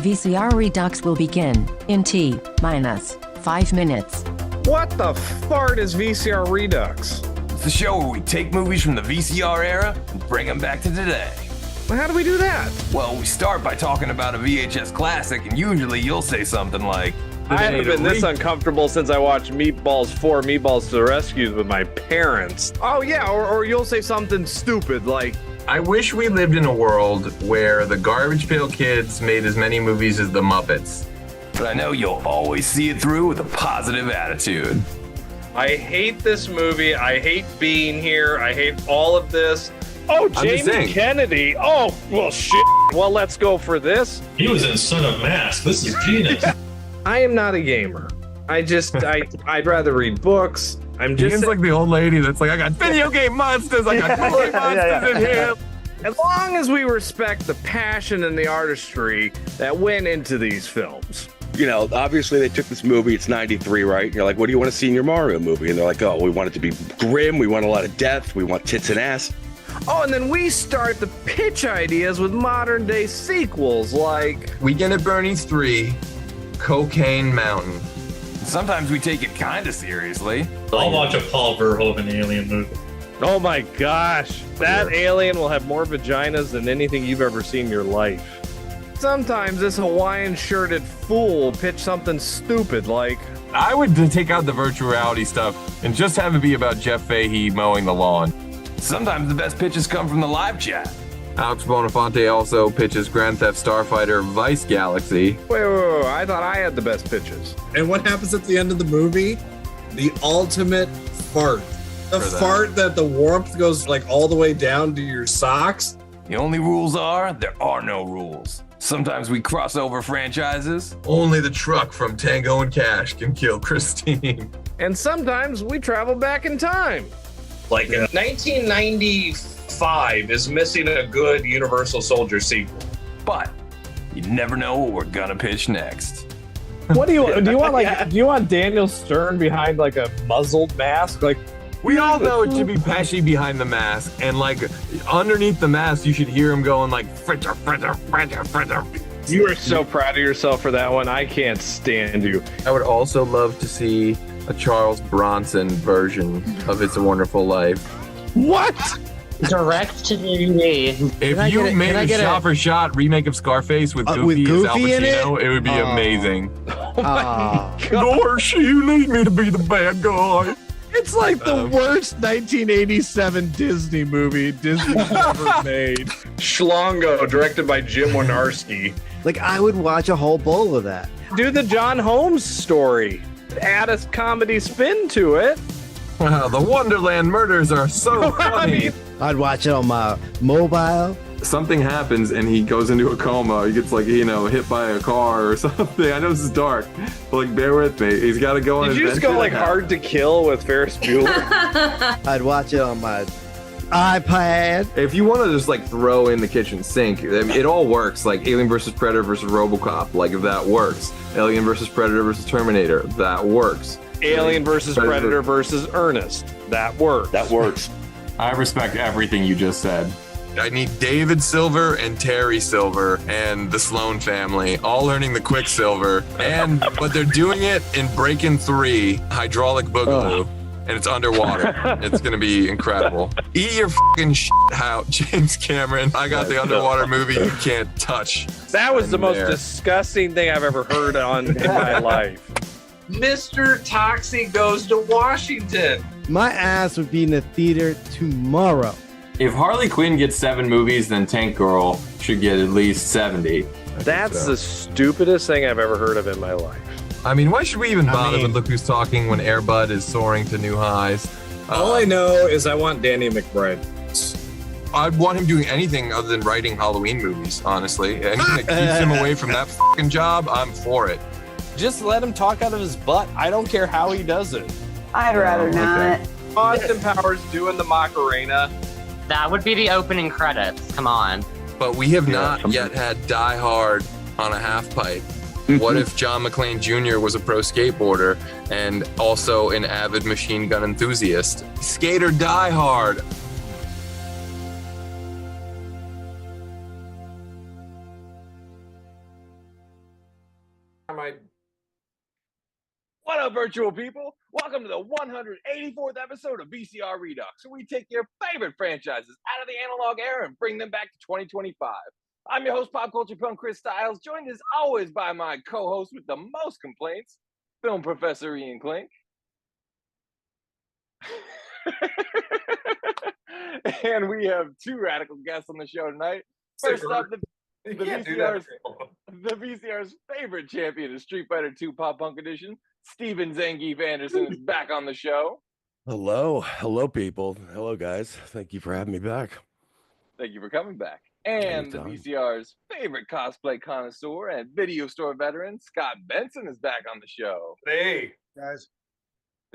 VCR Redux will begin in T-minus 5 minutes. What the fart is VCR Redux? It's the show where we take movies from the VCR era and bring them back to today. Well, how do we do that? Well, we start by talking about a VHS classic, and usually you'll say something like, I haven't been this uncomfortable since I watched Meatballs 4, Meatballs to the Rescue with my parents. Oh yeah, or you'll say something stupid like, I wish we lived in a world where the Garbage Pail Kids made as many movies as the Muppets. but I know you'll always see it through with a positive attitude. I hate this movie, I hate being here, I hate all of this. Oh, Jamie Kennedy. Oh, well, shit. Well, let's go for this. He was in Son of Mask. This is genius. I am not a gamer. I'd rather read books. I'm just He's like the old lady that's like, I got video game monsters, I got toy monsters in here. As long as we respect the passion and the artistry that went into these films. You know, obviously they took this movie, it's 93, right? And you're like, what do you want to see in your Mario movie? And they're like, oh, we want it to be grim, we want a lot of death, we want tits and ass. Oh, and then we start the pitch ideas with modern day sequels like Weekend at Bernie's 3, Cocaine Mountain. Sometimes we take it kind of seriously. I'll watch a Paul Verhoeven alien movie. oh my gosh, that alien will have more vaginas than anything you've ever seen in your life. Sometimes this Hawaiian shirted fool will pitch something stupid like, I would take out the virtual reality stuff and just have it be about Jeff Fahey mowing the lawn. Sometimes the best pitches come from the live chat. Alex Bonafonte also pitches Grand Theft Starfighter Vice Galaxy. wait, I thought I had the best pitches. And what happens at the end of the movie? The ultimate fart. The fart that the warmth goes like all the way down to your socks. The only rules are, there are no rules. Sometimes we cross over franchises. Only the truck from Tango and Cash can kill Christine. And sometimes we travel back in time. Like 1995 is missing a good Universal Soldier sequel. But you never know what we're gonna pitch next. What do you want Daniel Stern behind like a muzzled mask? Like, We all know it should be Pesci behind the mask, and like underneath the mask, you should hear him going like fritter, fritter, fritter, fritter. you are so proud of yourself for that one. I can't stand you. I would also love to see a Charles Bronson version of It's a Wonderful Life. What? Direct to DVD. If you made a shot-for-shot remake of Scarface with Goofy as Al Pacino, it would be amazing. Gosh, you need me to be the bad guy. It's like the worst 1987 Disney movie Disney's ever made. Schlongo, directed by Jim Wynorski. Like, I would watch a whole bowl of that. Do the John Holmes story. Add a comedy spin to it. Wow, the Wonderland murders are so funny. I'd watch it on my mobile. Something happens and he goes into a coma. He gets like, hit by a car or something. I know this is dark, but like, bear with me. He's got to go on. Did you just go like Hard to Kill with Ferris Bueller? I'd watch it on my iPad. If you want to just like throw in the kitchen sink, it all works. Like Alien versus Predator versus RoboCop. Like if that works. Alien versus Predator versus Terminator. That works. Alien versus Predator versus Ernest. That works. That works. I respect everything you just said. I need David Silver and Terry Silver and the Sloan family all learning the Quicksilver. But they're doing it in Breakin' 3 Hydraulic Boogaloo. And it's underwater. It's going to be incredible. Eat your fucking shit out, James Cameron. I got the underwater movie you can't touch. That was the most disgusting thing I've ever heard in my life. Mr. Toxie goes to Washington. My ass would be in the theater tomorrow. If Harley Quinn gets 7 movies, then Tank Girl should get at least 70. That's the stupidest thing I've ever heard of in my life. I mean, why should we even bother with Look Who's Talking when Air Bud is soaring to new highs? All I know is I want Danny McBride. I'd want him doing anything other than writing Halloween movies, honestly. Anything that keeps him away from that fucking job, I'm for it. Just let him talk out of his butt. I don't care how he does it. I'd rather not. Austin Powers doing the Macarena. That would be the opening credits. Come on. But we have not yet had Die Hard on a half pipe. What if John McClane Jr. was a pro skateboarder and also an avid machine gun enthusiast? Skate or Die Hard. What up, virtual people? Welcome to the 184th episode of VCR Redux, where we take your favorite franchises out of the analog era and bring them back to 2025. I'm your host, pop culture punk Chris Stiles, joined as always by my co-host with the most complaints, film professor Ian Klink. And we have two radical guests on the show tonight. First up, the VCR's favorite champion of Street Fighter II Pop Punk Edition, Steven Zangief Anderson, is back on the show. Hello, people. Hello, guys. Thank you for having me back. Thank you for coming back. And Anytime. the VCR's favorite cosplay connoisseur and video store veteran, Scott Benson, is back on the show. Hey, guys.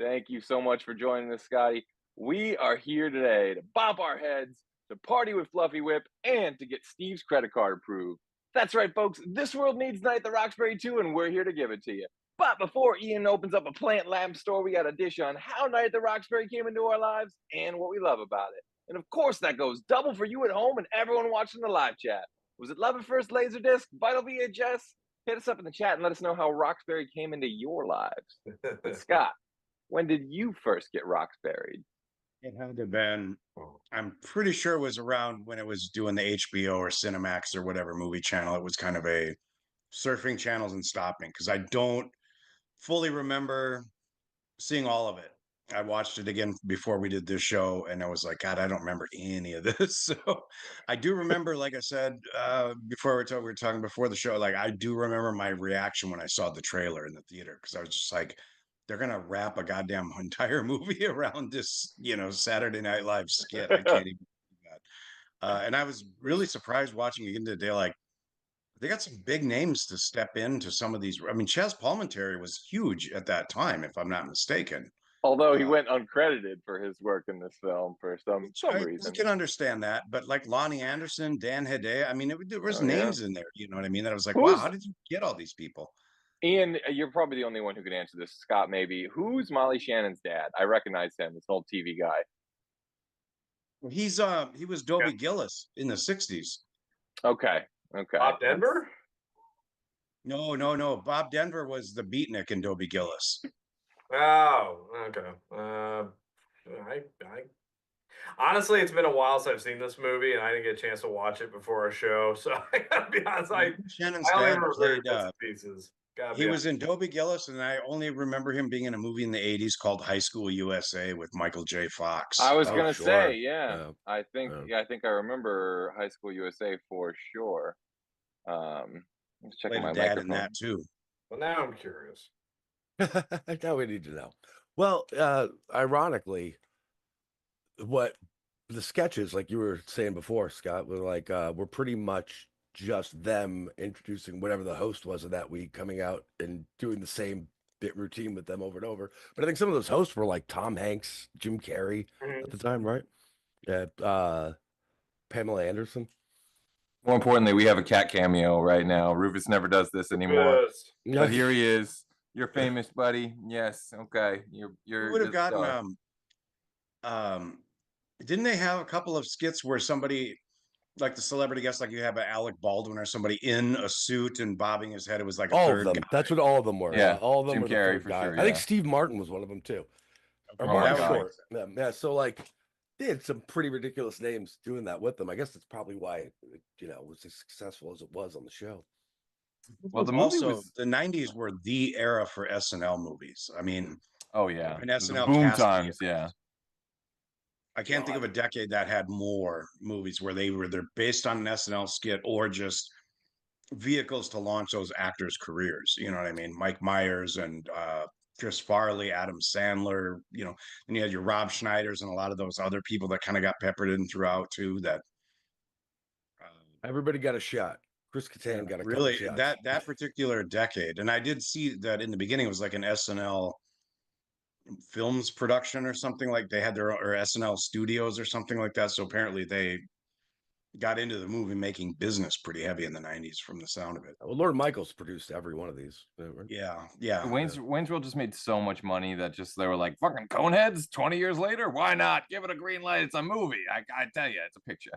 Thank you so much for joining us, Scotty. We are here today to bop our heads, to party with Fluffy Whip, and to get Steve's credit card approved. That's right, folks. This world needs Night at the Roxbury too, and we're here to give it to you. But before Ian opens up a plant lamp store, we got a dish on how Night at the Roxbury came into our lives and what we love about it. And of course, that goes double for you at home and everyone watching the live chat. Was it love at first Laserdisc, Vital VHS? Hit us up in the chat and let us know how Roxbury came into your lives. Scott, when did you first get Roxbury? It had to have been, I'm pretty sure it was around when it was doing the HBO or Cinemax or whatever movie channel. It was kind of a surfing channels and stopping, because I don't fully remember seeing all of it. I watched it again before we did this show, and I was like, God, I don't remember any of this. So I do remember, like I said, before we were talking before the show, like I do remember my reaction when I saw the trailer in the theater, because I was just like, they're gonna wrap a goddamn entire movie around this, Saturday Night Live skit. I can't even do that. And I was really surprised watching again today. Like, they got some big names to step into some of these. I mean, Chaz Palminteri was huge at that time, if I'm not mistaken. Although he went uncredited for his work in this film for some reason. I can understand that, but like Lonnie Anderson, Dan Hedaya, I mean, there was names in there. You know what I mean? That I was like, wow, how did you get all these people? Ian, you're probably the only one who can answer this. Scott, maybe. Who's Molly Shannon's dad? I recognize him. This old TV guy. He was Dobie Gillis in the 60s. Okay. Bob Denver? No. Bob Denver was the beatnik in Dobie Gillis. Oh, okay. I honestly, it's been a while since I've seen this movie, and I didn't get a chance to watch it before our show. So I gotta be honest, Shannon's I only dad remember played. bits and pieces. He was in Dobie Gillis, and I only remember him being in a movie in the 80s called High School USA with Michael J. Fox. I was gonna say, yeah. I think I remember High School USA for sure. Let's check my dad microphone. in that too. Well, now I'm curious. Now we need to know. Well, ironically, what the sketches, like you were saying before, Scott, were like were pretty much just them introducing whatever the host was of that week, coming out and doing the same bit routine with them over and over. But I think some of those hosts were like Tom Hanks, Jim Carrey at the time, right? Pamela Anderson. More importantly, we have a cat cameo right now. Rufus never does this anymore. Yes. But here he is. You're famous, buddy. Yes. Okay. You're would have gotten didn't they have a couple of skits where somebody, like the celebrity guest, like you have an Alec Baldwin or somebody in a suit and bobbing his head? It was like all third of them. guy. That's what all of them were. Yeah. All of them Jim were the Carrey third for guy. sure, I think yeah. Steve Martin was one of them too. Or Oh, Martin my Short. Yeah. So like they had some pretty ridiculous names doing that with them. I guess that's probably why it, was as successful as it was on the show. Well, the movie the 90s were the era for SNL movies. I mean, oh yeah, and SNL boom cast times, yeah. I can't think of a decade that had more movies where they're based on an SNL skit or just vehicles to launch those actors' careers. You know what I mean? Mike Myers and Chris Farley, Adam Sandler, and you had your Rob Schneiders and a lot of those other people that kind of got peppered in throughout too. That everybody got a shot. Chris Kattan got a really couple shots. that particular decade, and I did see that in the beginning it was like an SNL films production or something, like they had their or SNL studios or something like that. So apparently they got into the movie making business pretty heavy in the 90s from the sound of it. Well, Lord Michaels produced every one of these. Yeah. Wayne's World just made so much money that they were like, fucking Coneheads 20 years later, why not? Give it a green light. It's a movie. I tell you, it's a picture.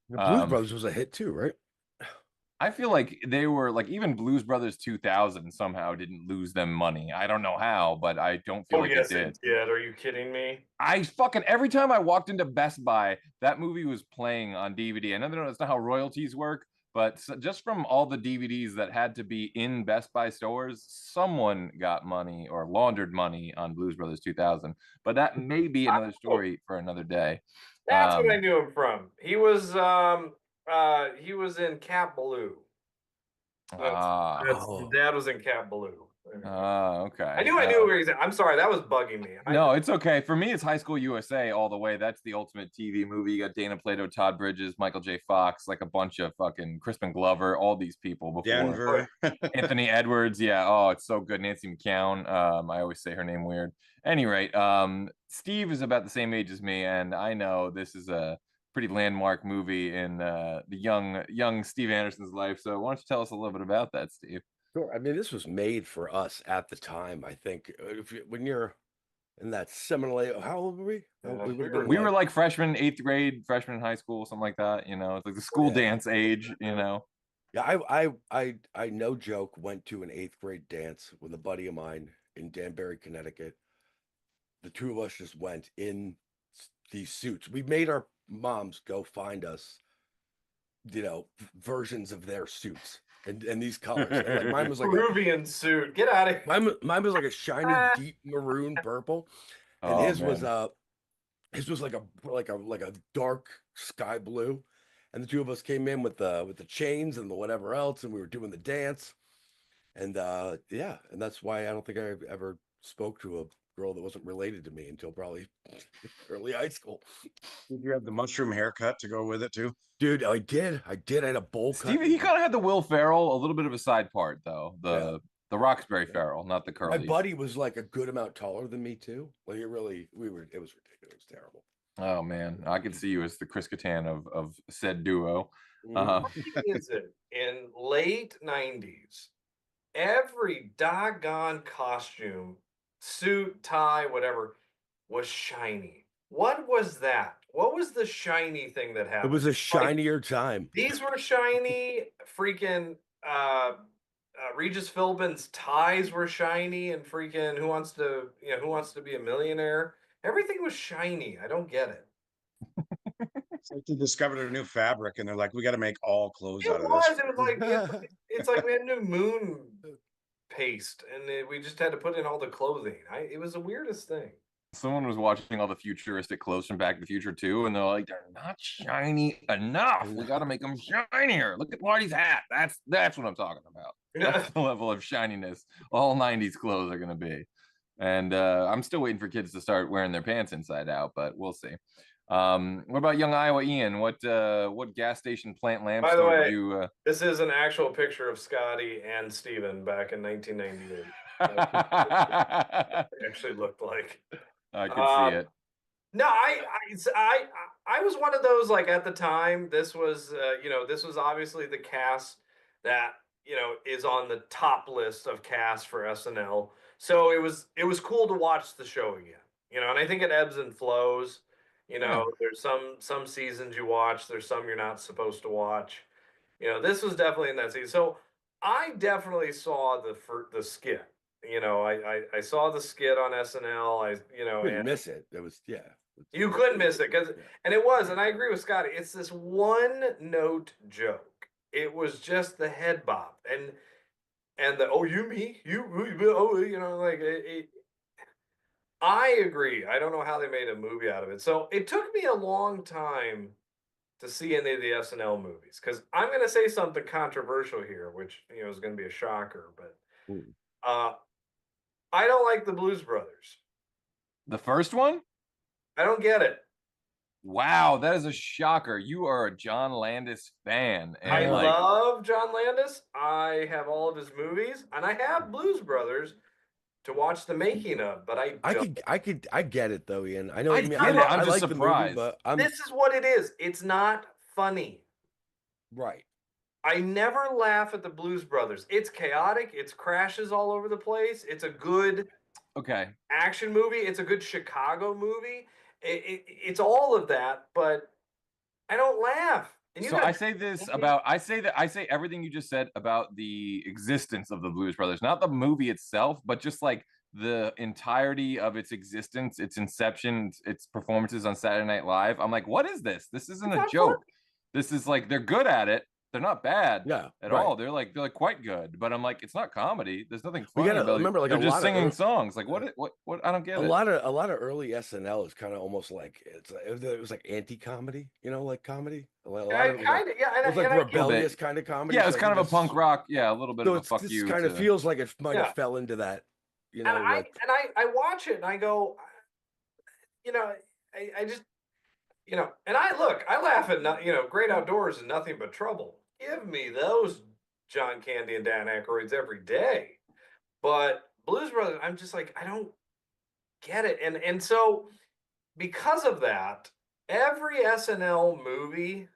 Blues Brothers was a hit too, right? I feel like they were like even Blues Brothers 2000 somehow didn't lose them money. I don't know how, but I don't feel Oh like yes, it did. it did. Are you kidding me? I fucking every time I walked into Best Buy, that movie was playing on DVD. I know that's not how royalties work, but just from all the DVDs that had to be in Best Buy stores, someone got money or laundered money on Blues Brothers 2000. But that may be another story for another day. That's what I knew him from. He was in Cat Blue. His dad was in Cat Blue. Okay. I knew where he's at. I'm sorry, that was bugging me. No, it's okay. For me, it's High School USA all the way. That's the ultimate TV movie. You got Dana Plato, Todd Bridges, Michael J. Fox, like a bunch of fucking Crispin Glover, all these people before. Denver. Anthony Edwards. Yeah. Oh, it's so good. Nancy McKeown. I always say her name weird. Any rate, Steve is about the same age as me, and I know this is a pretty landmark movie in the young Steve Anderson's life. So why don't you tell us a little bit about that, Steve? Sure. I mean, this was made for us at the time. I think when you're in that seminal age, how old were we? We were like freshmen, 8th grade, freshman in high school, something like that. You know, it's like the school dance age. You know. Yeah, I no joke went to an 8th grade dance with a buddy of mine in Danbury, Connecticut. The two of us just went in these suits. We made our moms go find us, versions of their suits and these colors. And like mine was like Peruvian suit. Get out of here. Mine was like a shiny deep maroon purple, and his was like a dark sky blue. And the two of us came in with the chains and the whatever else, and we were doing the dance. And and that's why I don't think I ever spoke to a girl that wasn't related to me until probably early high school. Did you have the mushroom haircut to go with it too? Dude, I did. I had a bowl cut. He kind of had the Will Ferrell, a little bit of a side part though. The Roxbury Ferrell, not the curly. My buddy was like a good amount taller than me too. Like it was ridiculous. It was terrible. Oh man, I could see you as the Chris Kattan of said duo. What is it in late 90s? Every doggone costume, suit, tie, whatever, was shiny. What was that? What was the shiny thing that happened? It was a shinier time. These were shiny. Freaking Regis Philbin's ties were shiny, and freaking Who Wants to Be a Millionaire? Everything was shiny. I don't get it. It's like they discovered a new fabric, and they're like, "We got to make all clothes out of was. this." It was like it's like we had new moon paste, and we just had to put in all the clothing. It was the weirdest thing. Someone was watching all the futuristic clothes from Back to the Future too, and they're like, "They're not shiny enough. We got to make them shinier. Look at Marty's hat. That's what I'm talking about. That's the level of shininess all '90s clothes are going to be." And I'm still waiting for kids to start wearing their pants inside out, but we'll see. What about young Iowa Ian? What gas station plant lamp By the way, did you this is an actual picture of Scotty and Steven back in 1998. It actually looked like. I could see it. No, I was one of those, like, at the time. This was this was obviously the cast that is on the top list of cast for SNL. So it was cool to watch the show again. And I think it ebbs and flows. There's some seasons you watch, there's some you're not supposed to watch. This was definitely in that season. So I definitely saw the skit. I saw the skit on SNL. Couldn't miss it. It was You couldn't miss it and it was, and I agree with Scotty. It's this one note joke. It was just the head bop and the you me you like it. I agree. I don't know how they made a movie out of it. So it took me a long time to see any of the SNL movies, because I'm going to say something controversial here, which is going to be a shocker, but I don't like the Blues Brothers. The first one? I don't get it. Wow, that is a shocker. You are a John Landis fan. And I love John Landis. I have all of his movies, and I have Blues Brothers to watch the making of, but I get it though, Ian. I know what you mean. I'm just like surprised. The movie, this is what it is. It's not funny. Right. I never laugh at the Blues Brothers. It's chaotic. It's crashes all over the place. It's a good action movie. It's a good Chicago movie. It's all of that, but I don't laugh. And you So got I say this about I say everything you just said about the existence of the Blues Brothers, not the movie itself, but just like the entirety of its existence, its inception, its performances on Saturday Night Live. I'm like, what is this? This isn't It's a not joke. This is like they're good at it. They're not bad Yeah, at right. all. They're like quite good. But I'm like, it's not comedy. There's nothing We funny gotta about it. remember, like, They're a just lot of singing songs. Like what? I don't get a it. lot of early SNL is kind of almost like it was like anti-comedy, you know, like comedy. A lot I of it was like, kind of, yeah, it was like and I get rebellious kind of comedy. Yeah, so it's I kind think of a punk that's- rock. Yeah, a little bit So of a it's fuck this you. kind of to- feels like it might Yeah. have fell into that, you and know. I like, and I watch it and I go, you know, I just, you know, and I look, I laugh at you know, Great Outdoors and Nothing But Trouble. Give me those John Candy and Dan Aykroyds every day. But Blues Brothers, I'm just like, I don't get it. And so because of that, every SNL movie,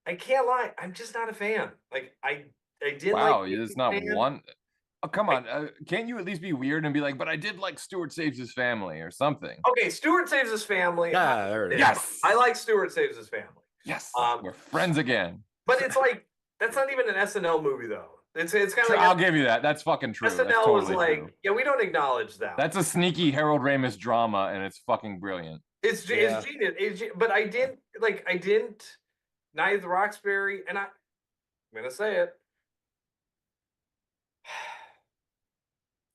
I can't lie, I'm just not a fan. Like I didn't Wow, like there's not Man. one. Oh, come on. Can't you at least be weird and be like, but I did like Stuart Saves His Family or something? Okay, Stuart Saves His Family. Yeah, there it is. Yes. I like Stuart Saves His Family. Yes. Um, We're friends again. But it's like that's not even an SNL movie though. It's kind of True, like I'll give you that. That's fucking true. SNL That's was totally like, true. yeah, we don't acknowledge that. That's a sneaky Harold Ramis drama, and it's fucking brilliant. It's genius. But I didn't Night of the Roxbury, and I'm gonna say it.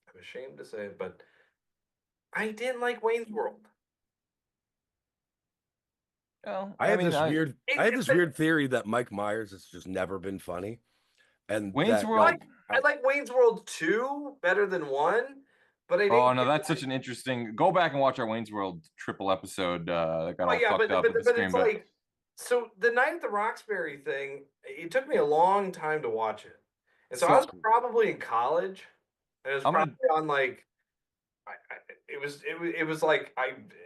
I'm ashamed to say it, but I didn't like Wayne's World. Well, I have mean, this weird, I have this but- weird theory that Mike Myers has just never been funny, and Wayne's that, World. like, I like Wayne's World 2 better than 1, but I didn't. Oh no, that's such an interesting. Go back and watch our Wayne's World triple episode. That got all fucked up with the screen. it's like, so the Night at the Roxbury thing, it took me a long time to watch it. And so I was probably in college. And it was probably on like, it was like,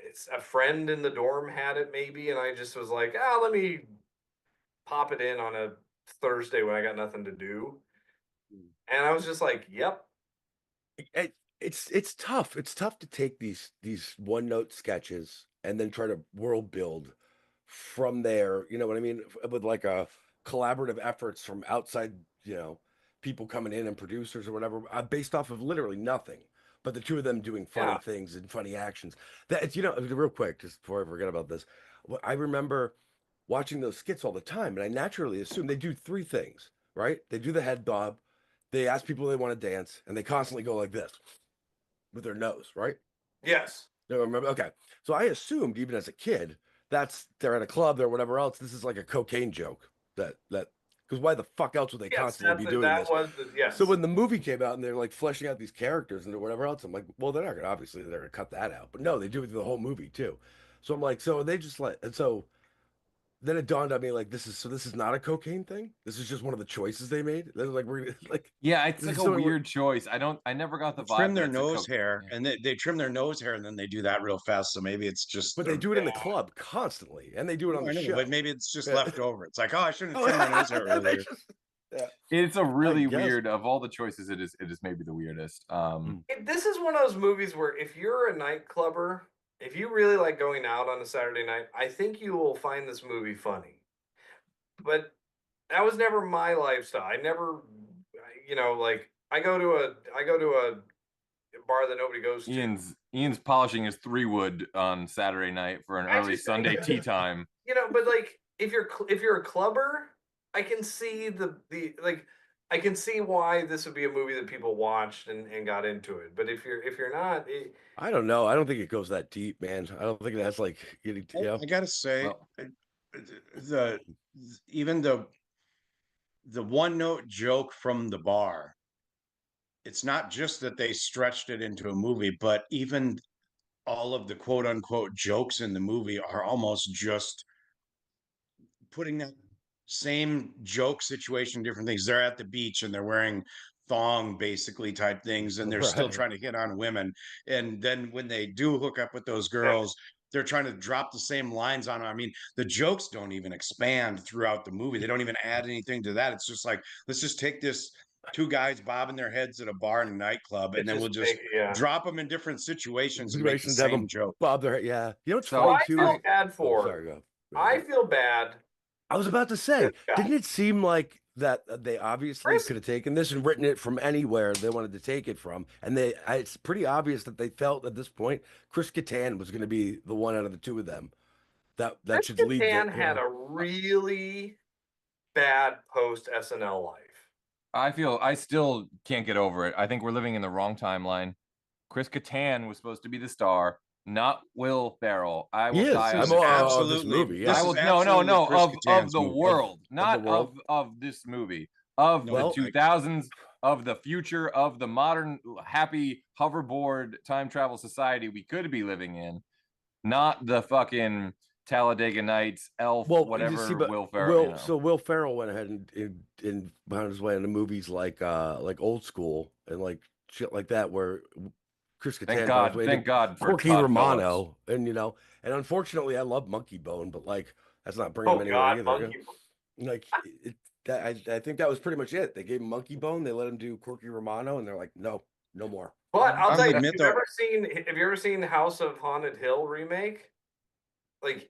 it's a friend in the dorm had it maybe. And I just was like, let me pop it in on a Thursday when I got nothing to do. And I was just like, yep. It's tough. It's tough to take these one note sketches and then try to world build from there. You know what I mean? With like a collaborative efforts from outside, you know, people coming in and producers or whatever, based off of literally nothing. But the two of them doing funny things and funny actions. That, you know, real quick, just before I forget about this, I remember watching those skits all the time, and I naturally assume they do three things, right? They do the head bob, they ask people they want to dance, and they constantly go like this with their nose, right? Yes. No, remember? Okay. So I assumed even as a kid, they're at a club or whatever else. This is like a cocaine joke. That because why the fuck else would they constantly be doing this? Yes. So when the movie came out and they're like fleshing out these characters and whatever else, I'm like, well, they're not gonna obviously they're gonna cut that out. But no, they do it through the whole movie too. So I'm like, so they just and so then it dawned on me like this is not a cocaine thing. This is just one of the choices they made. They're like we're like yeah, it's like a weird choice. I never got the vibe. Trim their nose hair and they trim their nose hair and then they do that real fast. So maybe it's just. But they do it in the club constantly, and they do it on the show. But maybe it's just left over. It's like, oh, I shouldn't have trimmed my nose hair earlier. It's a really weird of all the choices. It is maybe the weirdest. This is one of those movies where if you're a nightclubber, if you really like going out on a Saturday night, I think you will find this movie funny. But that was never my lifestyle. I never, you know, like I go to a bar that nobody goes to. Ian's polishing his 3-wood on Saturday night for an early Sunday tea time. You know, but like if you're a clubber, I can see I can see why this would be a movie that people watched and got into it. But if you're not, I don't know. I don't think it goes that deep, man. I don't think that's like you know. I gotta say, even the one note joke from the bar. It's not just that they stretched it into a movie, but even all of the quote unquote jokes in the movie are almost just putting that same joke situation, different things. They're at the beach and they're wearing thong basically type things, and they're still trying to hit on women. And then when they do hook up with those girls, they're trying to drop the same lines on. I mean, the jokes don't even expand throughout the movie. They don't even add anything to that. It's just like, let's just take this two guys bobbing their heads at a bar in a nightclub, and then we'll just drop them in different situations and make the same joke. Bob their head. Yeah. You know what's so funny I too? feel bad for. Sorry, go. I feel bad. I was about to say, didn't it seem like that they obviously Chris- could have taken this and written it from anywhere they wanted to take it from, and it's pretty obvious that they felt at this point Chris Kattan was going to be the one out of the two of them that Chris should lead. Kattan had a really bad post SNL life. I still can't get over it. I think we're living in the wrong timeline. Chris Kattan was supposed to be the star, not Will Ferrell. I will die I'm on all this movie. Yeah. I will no of the world, not of this movie, of the 2000s, of the future, of the modern happy hoverboard time travel society we could be living in, not the fucking Talladega Nights, Elf, whatever. Will Ferrell. So Will Ferrell went ahead and found his way into movies like Old School and like shit like that, where Chris Kattan thank God for Corky Todd Romano, and and unfortunately, I love Monkey Bone, but like that's not bringing him anywhere either. Like I think that was pretty much it. They gave him Monkey Bone, they let him do Corky Romano, and they're like, no more. But I'll tell you, have you ever seen House of Haunted Hill remake? Like,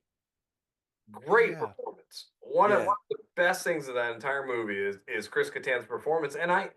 great performance. One of the best things of that entire movie is Chris Kattan's performance, and I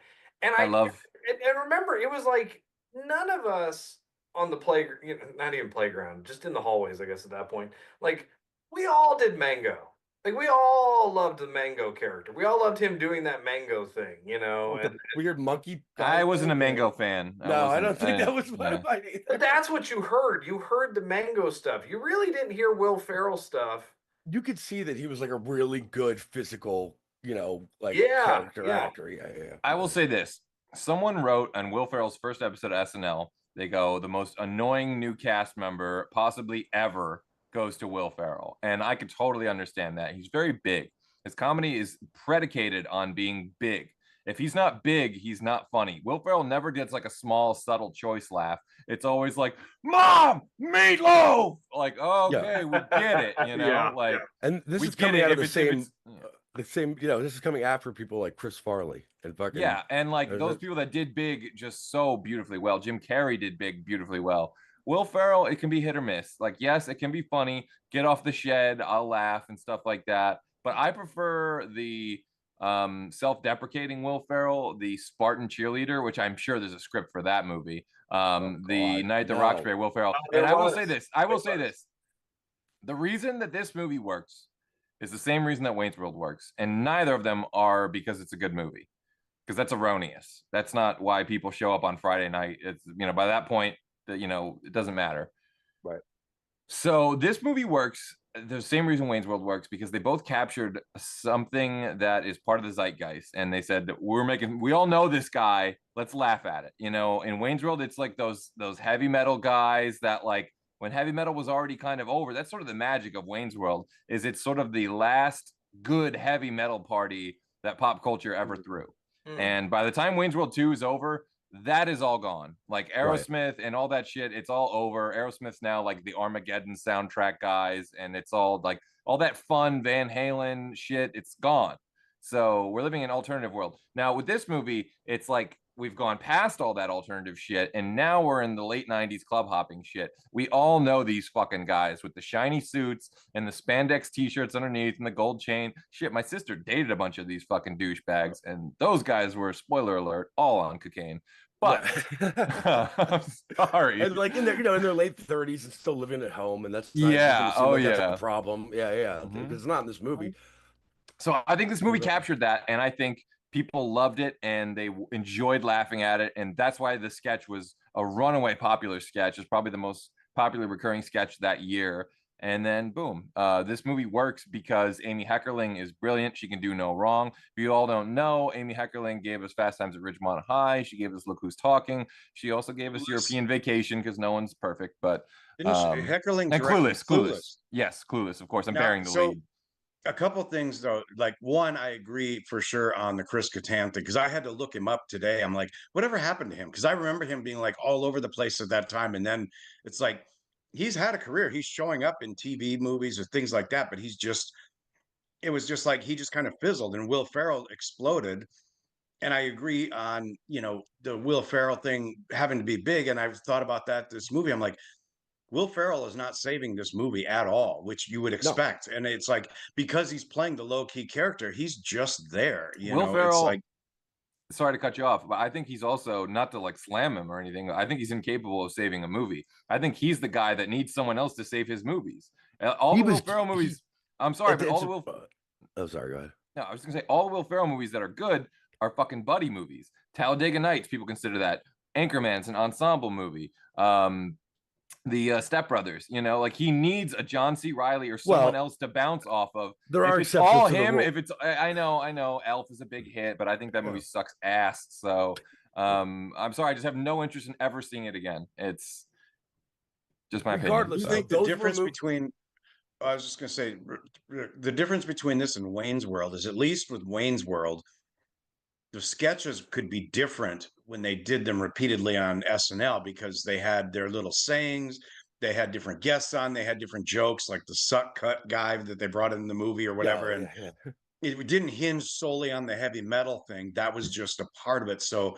love. And remember, it was like none of us on the playground, not even playground, just in the hallways, I guess at that point. Like, we all did Mango. Like, we all loved the Mango character. We all loved him doing that Mango thing, and weird monkey. I wasn't a Mango fan. I don't think that was one of mine either. But that's what you heard. You heard the Mango stuff. You really didn't hear Will Ferrell stuff. You could see that he was like a really good physical, character actor. Yeah. I will say this. Someone wrote on Will Ferrell's first episode of SNL, they go, the most annoying new cast member possibly ever goes to Will Ferrell. And I could totally understand that. He's very big. His comedy is predicated on being big. If he's not big, he's not funny. Will Ferrell never gets like a small, subtle choice laugh. It's always like, Mom, meatloaf! Like, okay, we get it, And this is coming out of the same, this is coming after people like Chris Farley and fucking. Yeah, and like those people that did big just so beautifully well. Jim Carrey did big beautifully well. Will Ferrell, it can be hit or miss. Like, yes, it can be funny. Get off the shed, I'll laugh and stuff like that. But I prefer the self-deprecating Will Ferrell, the Spartan cheerleader, which I'm sure there's a script for that movie. The Night at the Roxbury, Will Ferrell. And I will say this. The reason that this movie works is the same reason that Wayne's World works. And neither of them are because it's a good movie. Because that's erroneous. That's not why people show up on Friday night. It's, by that point, it doesn't matter. Right. So this movie works the same reason Wayne's World works, because they both captured something that is part of the zeitgeist, and they said that we all know this guy, let's laugh at it. In Wayne's World, it's like those heavy metal guys that, like, when heavy metal was already kind of over, that's sort of the magic of Wayne's World, is it's sort of the last good heavy metal party that pop culture ever threw. And by the time Wayne's World 2 is over, that is all gone. Like Aerosmith and all that shit, it's all over. Aerosmith's now like the Armageddon soundtrack guys, and it's all like all that fun Van Halen shit, it's gone. So we're living in an alternative world. Now with this movie, it's like we've gone past all that alternative shit, and now we're in the late 90s club hopping shit. We all know these fucking guys with the shiny suits and the spandex t-shirts underneath and the gold chain. Shit, my sister dated a bunch of these fucking douchebags, and those guys were, spoiler alert, all on cocaine. But I'm sorry. And like in their late 30s and still living at home, and that's not that's a problem. It's not in this movie. So I think this movie captured that, and I think people loved it and they enjoyed laughing at it, and that's why the sketch was a runaway popular sketch. It's probably the most popular recurring sketch that year. And then boom, this movie works because Amy Heckerling is brilliant. She can do no wrong. If you all don't know, Amy Heckerling gave us Fast Times at Ridgemont High. She gave us Look Who's Talking. She also gave us European Vacation, because no one's perfect. But Heckerling and Clueless. Yes, Clueless. Of course, I'm bearing the lead. A couple things though, like one, I agree for sure on the Chris Kattan thing, because I had to look him up today. I'm like, whatever happened to him? Because I remember him being like all over the place at that time, and then it's like he's had a career. He's showing up in TV movies or things like that, but it was just like he just kind of fizzled, and Will Ferrell exploded. And I agree on the Will Ferrell thing having to be big, and I've thought about that this movie. I'm like, Will Ferrell is not saving this movie at all, which you would expect. And it's like, because he's playing the low key character, he's just there. Will It's Ferrell, like, sorry to cut you off, but I think he's also, not to like slam him or anything, I think he's incapable of saving a movie. I think he's the guy that needs someone else to save his movies. All the Will Ferrell movies, I'm sorry, but all the Will. Oh, sorry, go ahead. No, I was gonna say all the Will Ferrell movies that are good are fucking buddy movies. Talladega Nights, people consider that. Anchorman's an ensemble movie. The Step Brothers, like he needs a John C. Reilly or someone else to bounce off of. There are if it's exceptions all to the him, rule. if it's I know Elf is a big hit, but I think that movie sucks ass. So I'm sorry, I just have no interest in ever seeing it again. It's just my opinion. I think the difference between, I was just going to say, the difference between this and Wayne's World is, at least with Wayne's World, the sketches could be different when they did them repeatedly on SNL, because they had their little sayings, they had different guests on, they had different jokes, like the suck cut guy that they brought in the movie or whatever. And it didn't hinge solely on the heavy metal thing. That was just a part of it. So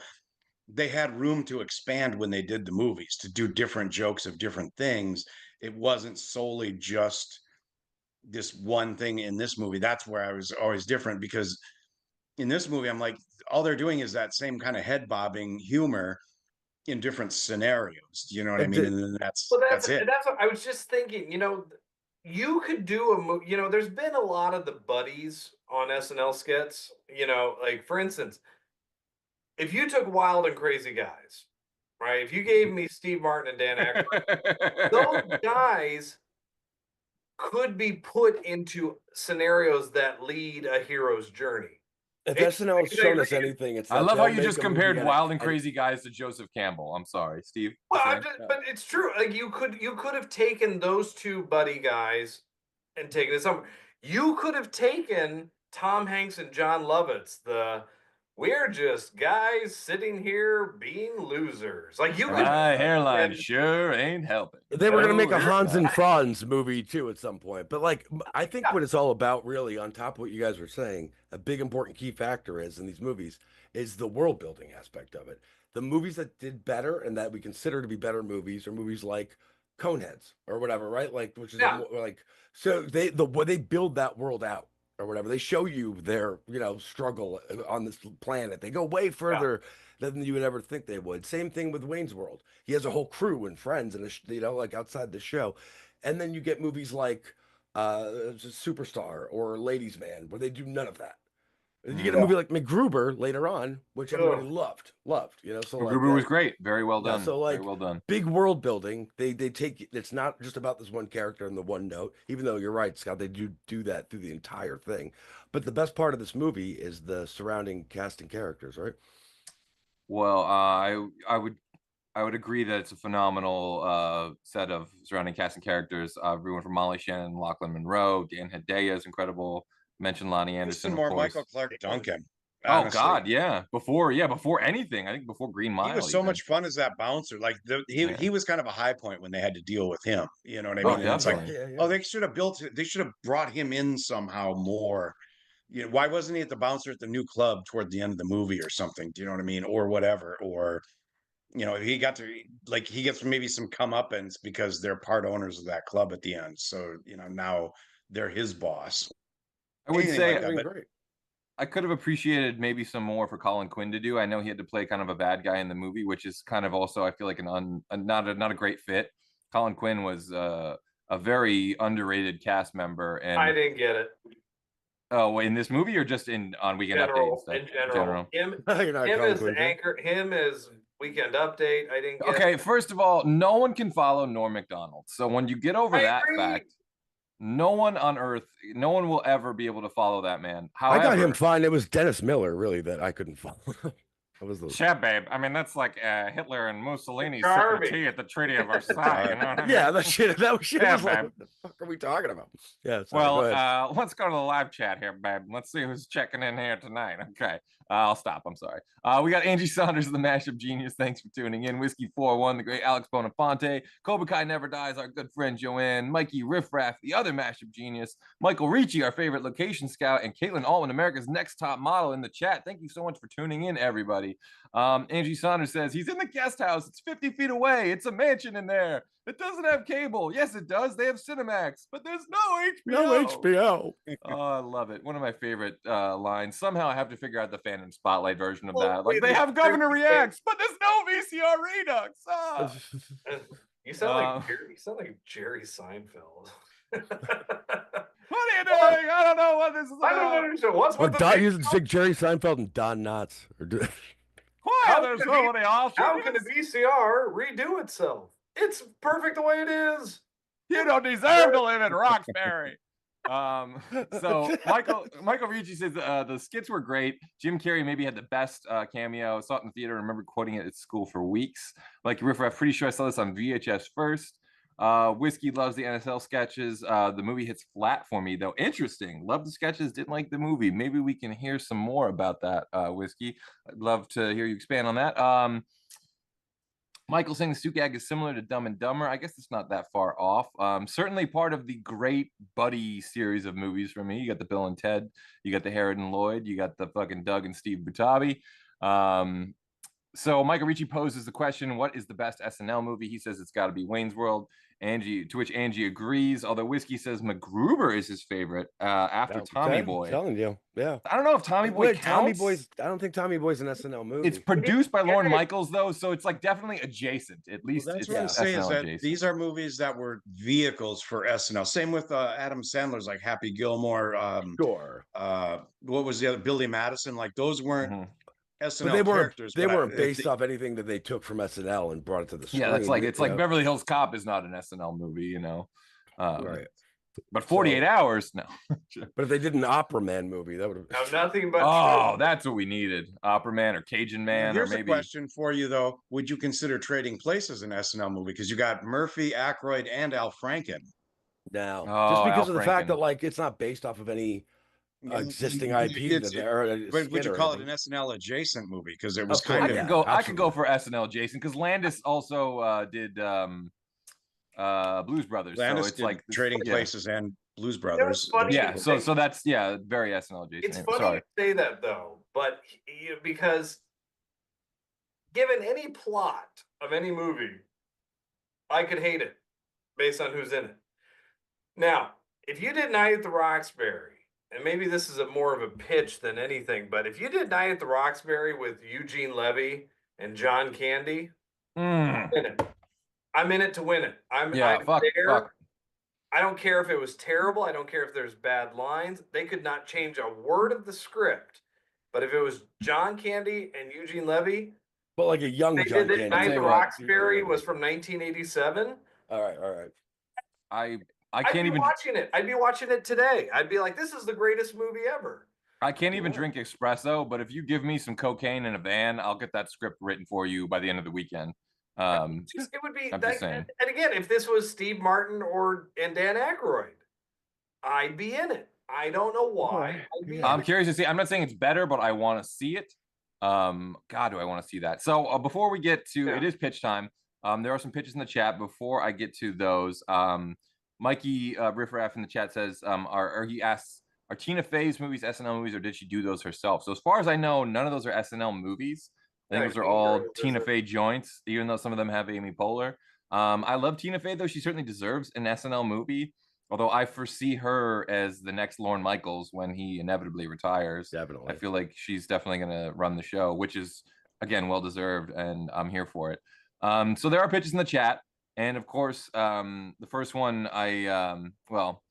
they had room to expand when they did the movies, to do different jokes of different things. It wasn't solely just this one thing in this movie. That's where I was always different, because in this movie, I'm like, all they're doing is that same kind of head bobbing humor in different scenarios. You know what I mean? And then that's it. That's what I was just thinking. You could do a movie. There's been a lot of the buddies on SNL skits. Like for instance, if you took Wild and Crazy Guys, right? If you gave me Steve Martin and Dan Aykroyd, those guys could be put into scenarios that lead a hero's journey. If SNL has shown us anything, it's. I love how you just compared Wild and Crazy Guys to Joseph Campbell. I'm sorry, Steve. Well, but it's true. Like you could have taken those two buddy guys and taken it somewhere. You could have taken Tom Hanks and John Lovitz. We're just guys sitting here being losers. Like you could. My hairline sure ain't helping. They were going to make a Hans and Franz movie too at some point. But I think what it's all about, really, on top of what you guys were saying, a big important key factor is in these movies is the world building aspect of it. The movies that did better and that we consider to be better movies are movies like Coneheads or whatever, right? Which is so they build that world out or whatever. They show you their struggle on this planet. They go way further than you would ever think they would. Same thing with Wayne's World. He has a whole crew and friends and outside the show. And then you get movies like Superstar or Ladies Man, where they do none of that. You get a movie like MacGruber later on, which everybody loved. So MacGruber was great, very well done. Very well done. Big world building. They take it's not just about this one character and the one note. Even though you're right, Scott, they do that through the entire thing. But the best part of this movie is the surrounding cast and characters, right? Well, I would agree that it's a phenomenal set of surrounding cast and characters. Everyone from Molly Shannon, Lachlan Monroe, Dan Hedaya is incredible. Mentioned Lonnie Anderson. More Michael Clark Duncan. Honestly. Oh God, yeah. Before anything, I think before Green Mile. He was so much fun as that bouncer. Like he was kind of a high point when they had to deal with him. You know what I mean? And it's like, they should have brought him in somehow more. Why wasn't he at the bouncer at the new club toward the end of the movie or something? Do you know what I mean? Or whatever. Or he gets maybe some comeuppance because they're part owners of that club at the end. So now they're his boss. I would say I could have appreciated maybe some more for Colin Quinn to do. I know he had to play kind of a bad guy in the movie, which is kind of also, I feel like, not a great fit. Colin Quinn was a very underrated cast member, and I didn't get it. Oh, in this movie or just on Weekend Update and stuff? In general. Him as Weekend Update. I didn't get Okay, it. first of all, no one can follow Norm Macdonald. So when you get over that fact, no one will ever be able to follow that man. However, I got him fine. It was Dennis Miller, really, that I couldn't follow. Yeah, babe. I mean, that's like Hitler and Mussolini sipping tea at the Treaty of Versailles. You know what I mean? Yeah, that shit was Yeah, like, babe. what the fuck are we talking about? Yeah. Well, let's go to the live chat here, babe. Let's see who's checking in here tonight. Okay. I'll stop. I'm sorry. We got Angie Saunders of the Mashup Genius. Thanks for tuning in. Whiskey 4-1, the great Alex Bonafonte. Cobra Kai Never Dies, our good friend Joanne. Mikey Riffraff, the other Mashup Genius. Michael Ricci, our favorite location scout. And Caitlin Altman, America's Next Top Model in the chat. Thank you so much for tuning in, everybody. actually. Angie Saunders says he's in the guest house. It's 50 feet away. It's a mansion in there. It doesn't have cable. Yes, it does. They have Cinemax, but there's no HBO. No HBO. Oh, I love it. One of my favorite lines. Somehow I have to figure out the Fandom Spotlight version of that. Like, they have Governor Reacts, but the's no VCR Redux. Ah. You sound like Jerry Seinfeld. What are you doing? I don't know what this is about. I don't understand. What's Or with the Don, big you think Jerry Seinfeld and Don Knotts. Why? There's so many options. How can a VCR redo itself? It's perfect the way it is. You don't deserve to live in Roxbury. So Michael Ricci says the skits were great. Jim Carrey maybe had the best cameo. I saw it in the theater. I remember quoting it at school for weeks. Like Riff, I'm pretty sure I saw this on VHS first. Whiskey loves the NSL sketches. The movie hits flat for me though. Interesting. Love the sketches, didn't like the movie. Maybe we can hear some more about that, Whiskey. I'd love to hear you expand on that. Michael saying the suit gag is similar to Dumb and Dumber. I guess it's not that far off. Certainly part of the great buddy series of movies for me. You got the Bill and Ted, you got the Harold and Lloyd, you got the fucking Doug and Steve Butabi. So Michael Ricci poses the question, what is the best SNL movie? He says it's got to be Wayne's World. To which Angie agrees, although Whiskey says MacGruber is his favorite after Tommy Boy. I'm telling you, yeah. I don't know if Tommy Boy counts. I don't think Tommy Boy's an SNL movie. It's produced by Lorne Michaels, though, so it's like definitely adjacent. At least That's it's what I'm saying SNL is that adjacent. these are movies that were vehicles for SNL. Same with Adam Sandler's like Happy Gilmore. Sure. What was the other? Billy Madison. Like those weren't SNL But they weren't. characters. They weren't based off anything that they took from SNL and brought it to the screen. Yeah, that's like it's like Beverly Hills Cop is not an SNL movie, you know. Right. But 48 Hours, no. But if they did an Opera Man movie, that would have. No, nothing but. Oh, that's what we needed: Opera Man or Cajun Man, Here's or maybe. a question for you though: would you consider Trading Places an SNL movie? Because you got Murphy, Aykroyd, and Al Franken. No, Oh, just because Al of the fact Franken. that like it's not based off of any existing IP. But would you call it an SNL adjacent movie? Because it was Of course, kind I of. could go. I could go for SNL, Jason, because Landis also did Blues Brothers. Landis So it's did like Trading Places and Blues Brothers. funny Yeah, you so say- that's very SNL, Jason. It's funny Sorry. you say that though, but because given any plot of any movie, I could hate it based on who's in it. Now, if you did Night at the Roxbury, and maybe this is more of a pitch than anything, but if you did Night at the Roxbury with Eugene Levy and John Candy, I'm in it. I'm in it to win it. I'm there. Fuck. I don't care if it was terrible. I don't care if there's bad lines. They could not change a word of the script. But if it was John Candy and Eugene Levy, but like a young they John did it. Candy. Night at the Roxbury was from 1987. All right. I I'd can't be even watching it. I'd be watching it today. I'd be like, this is the greatest movie ever. I can't even drink espresso, but if you give me some cocaine in a van, I'll get that script written for you by the end of the weekend. It would be I'm just saying. and again, if this was Steve Martin and Dan Aykroyd, I'd be in it. I don't know why. I'm curious to see. I'm not saying it's better, but I want to see it. God, do I want to see that? So before we get to it is pitch time. There are some pitches in the chat. Before I get to those, Mikey Riffraff in the chat says, he asks, are Tina Fey's movies SNL movies, or did she do those herself? So as far as I know, none of those are SNL movies. I think those are all Tina Fey joints, even though some of them have Amy Poehler. I love Tina Fey, though. She certainly deserves an SNL movie, although I foresee her as the next Lorne Michaels when he inevitably retires. Definitely. I feel like she's definitely going to run the show, which is, again, well-deserved, and I'm here for it. So there are pitches in the chat. And, of course, the first one, I'll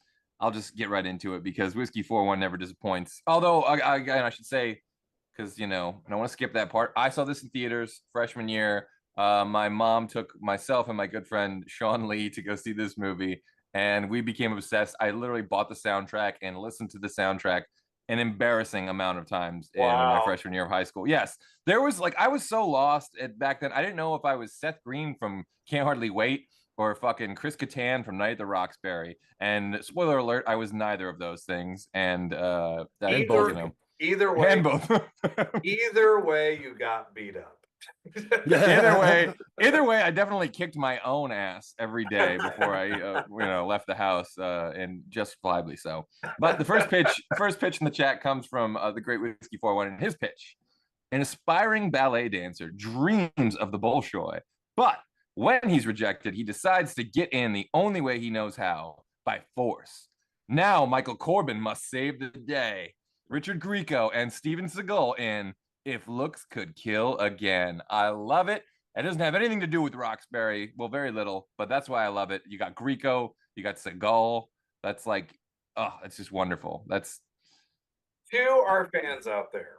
just get right into it because Whiskey 4-1 never disappoints. Although, I should say, because, and I want to skip that part. I saw this in theaters freshman year. My mom took myself and my good friend Sean Lee to go see this movie, and we became obsessed. I literally bought the soundtrack and listened to the soundtrack an embarrassing amount of times in my freshman year of high school. Yes, there was I was so lost back then. I didn't know if I was Seth Green from Can't Hardly Wait or fucking Chris Kattan from Night at the Roxbury. And spoiler alert, I was neither of those things. And either way, and both. Either way, you got beat up. Either way, I definitely kicked my own ass every day before I, left the house, and justifiably so. But the first pitch in the chat comes from the great Whiskey 4-1, and his pitch An aspiring ballet dancer dreams of the Bolshoi, but when he's rejected, he decides to get in the only way he knows how, by force. Now Michael Corbin must save the day. Richard Grieco and Steven Seagal in If Looks Could Kill Again. I love it. It doesn't have anything to do with Roxbury. Well, very little, but that's why I love it. You got Grieco, you got Seagal. That's like, oh, it's just wonderful. That's To our fans out there,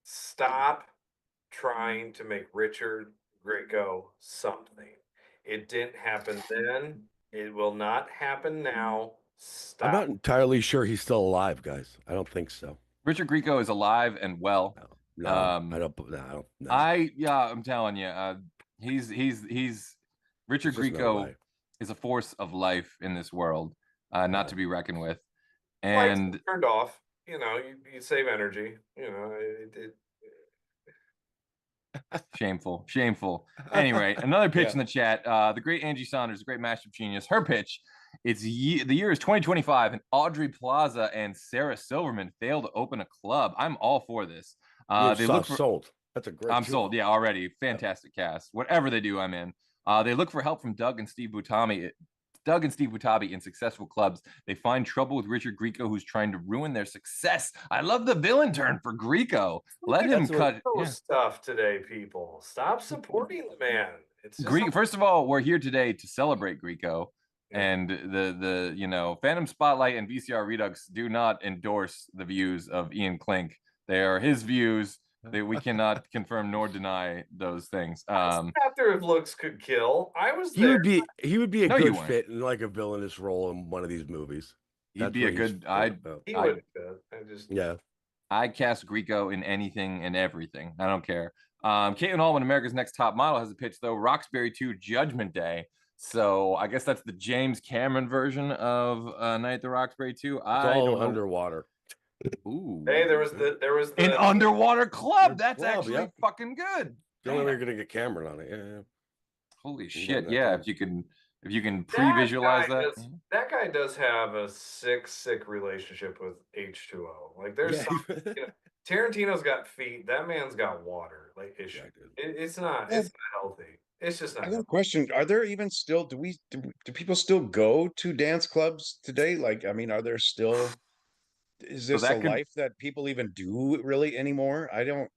stop trying to make Richard Grieco something. It didn't happen then. It will not happen now. Stop. I'm not entirely sure he's still alive, guys. I don't think so. Richard Grieco is alive and well. No, I don't. No. I'm telling you, he's Richard There's just no Grieco way. is a force of life in this world, not to be reckoned with. Lights And turned off. You know, you save energy. You know, shameful. Anyway, another pitch Yeah. in the chat. The great Angie Saunders, the great mashup genius. Her pitch. The year is 2025, and Audrey Plaza and Sarah Silverman fail to open a club. I'm all for this. They look for sold. That's a great. I'm sold. Yeah, already. Fantastic cast. Whatever they do, I'm in. They look for help from Doug and Steve Butabi in successful clubs. They find trouble with Richard Grieco, who's trying to ruin their success. I love the villain turn for Grieco. Let him cut stuff today, people. Stop supporting the man. It's just First of all, we're here today to celebrate Grieco. And the Fandom Spotlite and VCR Redux do not endorse the views of Ian Klink. They are his views. We cannot confirm nor deny those things. After If Looks Could Kill, I was He there. would be a No, you good weren't. fit in like a villainous role in one of these movies. He'd be a good. He would fit. Yeah. I'd cast Grieco in anything and everything. I don't care. Caitlin Hallman, America's Next Top Model, has a pitch though. Roxbury 2 Judgment Day. So I guess that's the James Cameron version of Night at the Roxbury 2. It's all underwater. Ooh. Hey, there was an underwater club. That's Club, actually yeah. fucking good. The only way you're gonna get Cameron on it. Yeah. Holy You shit! got Yeah, that. if you can pre-visualize that. That guy does have a sick relationship with H2O. Like there's some, Tarantino's got feet. That man's got water. Like it's not healthy. It's just not. I got a question. Are there even still, do people still go to dance clubs today? Like, I mean, are there still, is this a life that people even do really anymore? I don't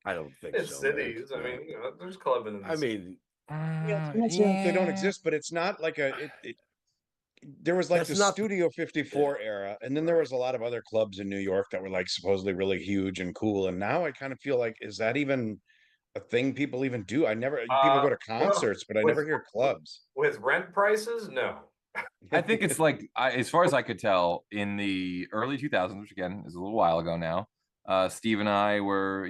think It's cities. I mean, there's clubbing in the mean, I'm not saying they don't exist, but it's not like there was like That's the not- Studio 54 era, and then there was a lot of other clubs in New York that were like supposedly really huge and cool. And now I kind of feel like, is that even a thing people even do? People go to concerts, but I never hear clubs. With rent prices, no. I think it's like, as far as I could tell, in the early 2000s, which again is a little while ago now, Steve and I were,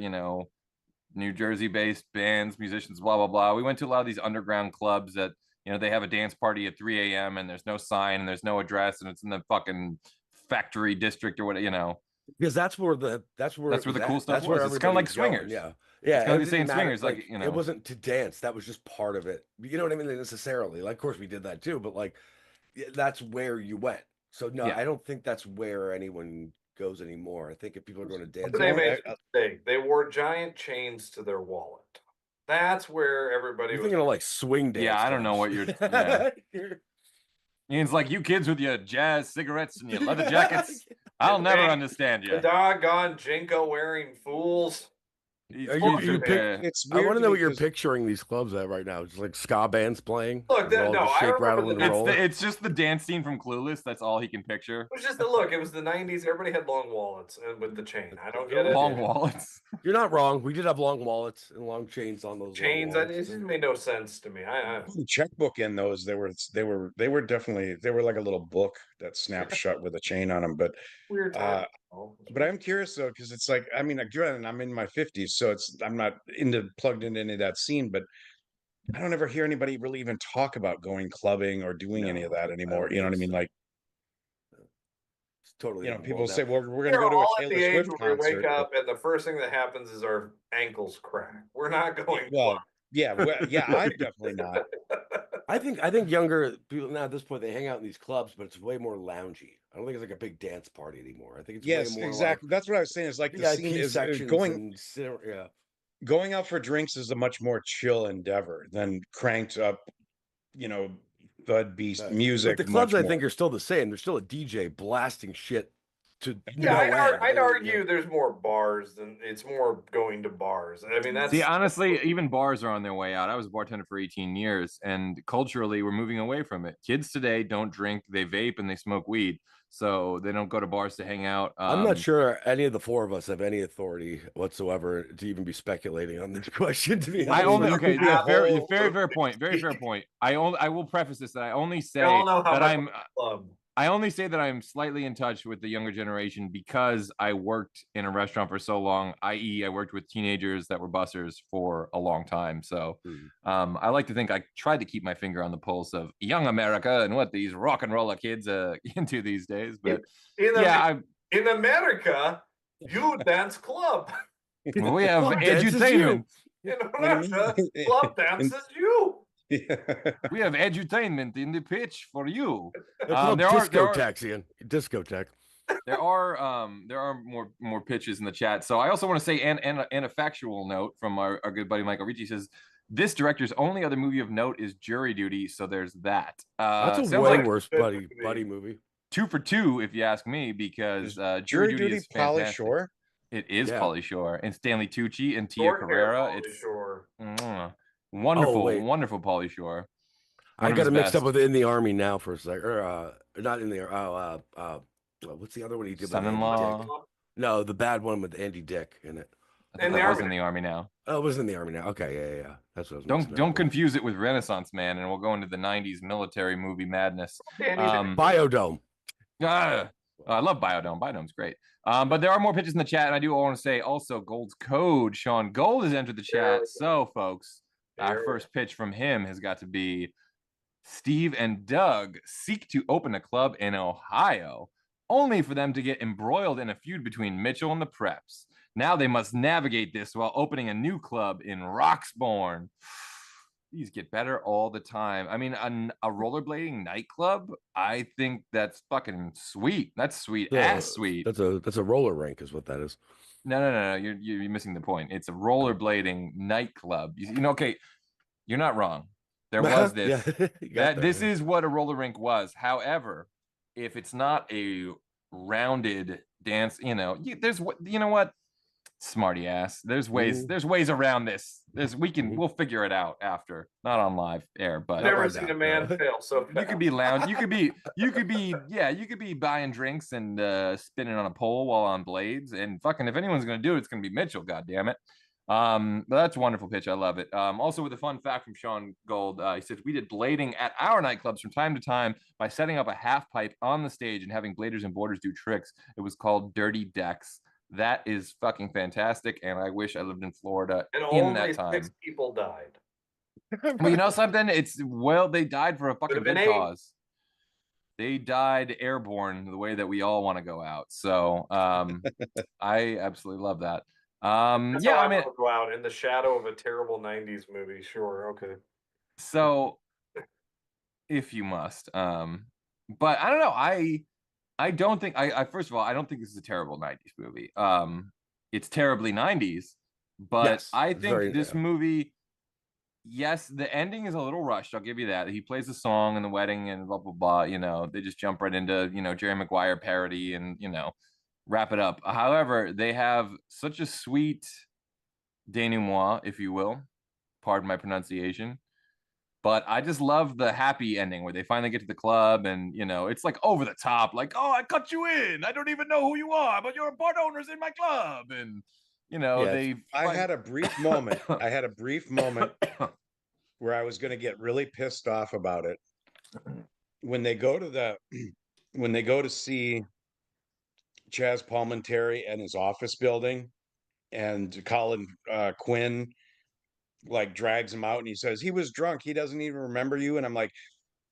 New Jersey-based bands, musicians, blah, blah, blah. We went to a lot of these underground clubs that, they have a dance party at 3 a.m. and there's no sign and there's no address and it's in the fucking factory district or what, Because that's where the cool stuff was. It's kind of like swingers. Yeah. It's kind of it the same didn't matter, swingers. Like, it wasn't to dance. That was just part of it. You know what I mean? Necessarily. Like, of course we did that too, but like, that's where you went. So no, I don't think that's where anyone goes anymore. I think if people are going to dance, They made a mistake. They wore giant chains to their wallet. That's where everybody You're was. thinking of like swing dance. Yeah, I don't know what you're. Yeah. Ian's like, you kids with your jazz cigarettes and your leather jackets. I'll never understand you. The doggone Jinko wearing fools. I want to know what you're picturing these clubs at right now. It's like ska bands playing. Look, They're all just shake, rattle, and roll. It's just the dance scene from Clueless. That's all he can picture. It was just the look. It was the 90s. Everybody had long wallets with the chain. I don't get it. Long wallets. You're not wrong. We did have long wallets and long chains on those chains. It just made no sense to me. The checkbook in those, they were definitely, they were like a little book that snapped shut with a chain on them. But weird time. But I'm curious though, because it's like, I mean, again, I'm in my 50s, so I'm not plugged into any of that scene, but I don't ever hear anybody really even talk about going clubbing or doing any of that anymore. You know what I mean? Like, it's totally. People say, well, we're going to go to a Taylor Swift concert. We wake up and the first thing that happens is our ankles crack. We're not going. Well, I'm definitely not. I think younger people now at this point, they hang out in these clubs, but it's way more loungy. I don't think it's like a big dance party anymore. I think it's way more exactly. like, that's what I was saying. Is like the scene is going. going out for drinks is a much more chill endeavor than cranked up, you know, Bud Beast music. But the clubs, much I more. think, are still the same. There's still a DJ blasting shit to Yeah, no I'd end. argue there's more bars than it's more going to bars. I mean, that's See, honestly, even bars are on their way out. I was a bartender for 18 years, and culturally, we're moving away from it. Kids today don't drink, they vape, and they smoke weed. So they don't go to bars to hang out. I'm not sure any of the four of us have any authority whatsoever to even be speculating on this question. To be honest, Very fair point. Very fair point. I will preface this that I only say all know how that much I'm. club. I only say that I'm slightly in touch with the younger generation because I worked in a restaurant for so long, i.e., I worked with teenagers that were bussers for a long time. So I like to think I tried to keep my finger on the pulse of young America and what these rock and roller kids into these days. But in America, you dance club. We have edutainment. In America, club dances you. We have edutainment in the pitch for you. Discotheque. There are more pitches in the chat. So I also want to say, and a factual note from our good buddy Michael Ricci says this director's only other movie of note is Jury Duty. So there's that. That's a way worse buddy movie. 2 for 2, if you ask me, because Jury Duty is Pauly fantastic. Shore. It is Pauly Shore and Stanley Tucci and Tia Carrera. It's wonderful Pauly Shore. I got it mixed up with In the Army Now for a second, or not in the what's the other one he did? Son-in-Law. No, the bad one with Andy Dick in it. That was In the Army Now. Oh, it was In the Army Now. Okay, yeah. That's what I was don't confuse it with Renaissance Man, and we'll go into the '90s military movie madness. Biodome. I love Biodome. Biodome's great. But there are more pitches in the chat, and I do want to say also Gold's code. Sean Gold has entered the chat. So, folks, our first pitch from him has got to be Steve and Doug seek to open a club in Ohio, only for them to get embroiled in a feud between Mitchell and the Preps. Now they must navigate this while opening a new club in Roxbury. These get better all the time. I mean, a rollerblading nightclub, I think that's fucking sweet. That's sweet ass sweet. That's a roller rink is what that is. No. You're missing the point. It's a rollerblading nightclub. You know, okay, you're not wrong. There was this. This is what a roller rink was. However, if it's not a rounded dance, you know what? Smarty ass. There's ways around this. We'll figure it out after, not on live air, but never seen a man fail so fast. You could be lounge. You could be buying drinks and spinning on a pole while on blades. And fucking, if anyone's gonna do it, it's gonna be Mitchell. God damn it. But that's a wonderful pitch. I love it. Also with a fun fact from Sean Gold, he says we did blading at our nightclubs from time to time by setting up a half pipe on the stage and having bladers and boarders do tricks. It was called Dirty Decks. That is fucking fantastic, and I wish I lived in Florida in that time. 6 people died. Well, you know something? They died for a fucking good cause. They died airborne the way that we all want to go out. So I absolutely love that. I mean, go out in the shadow of a terrible '90s movie. Sure, okay. So, if you must, but I don't know. I don't think first of all, I don't think this is a terrible '90s movie. It's terribly '90s, but yes, I think this movie. Yes, the ending is a little rushed. I'll give you that. He plays a song in the wedding and blah blah blah. You know, they just jump right into Jerry Maguire parody and wrap it up. However, they have such a sweet denouement, if you will. Pardon my pronunciation. But I just love the happy ending where they finally get to the club and, it's like over the top. Like, oh, I cut you in. I don't even know who you are, but you're a part owner's in my club. And, I had a brief moment. Where I was going to get really pissed off about it. When they go to see Chaz Palminteri and his office building, and Colin Quinn drags him out and he says he was drunk, he doesn't even remember you. And I'm like,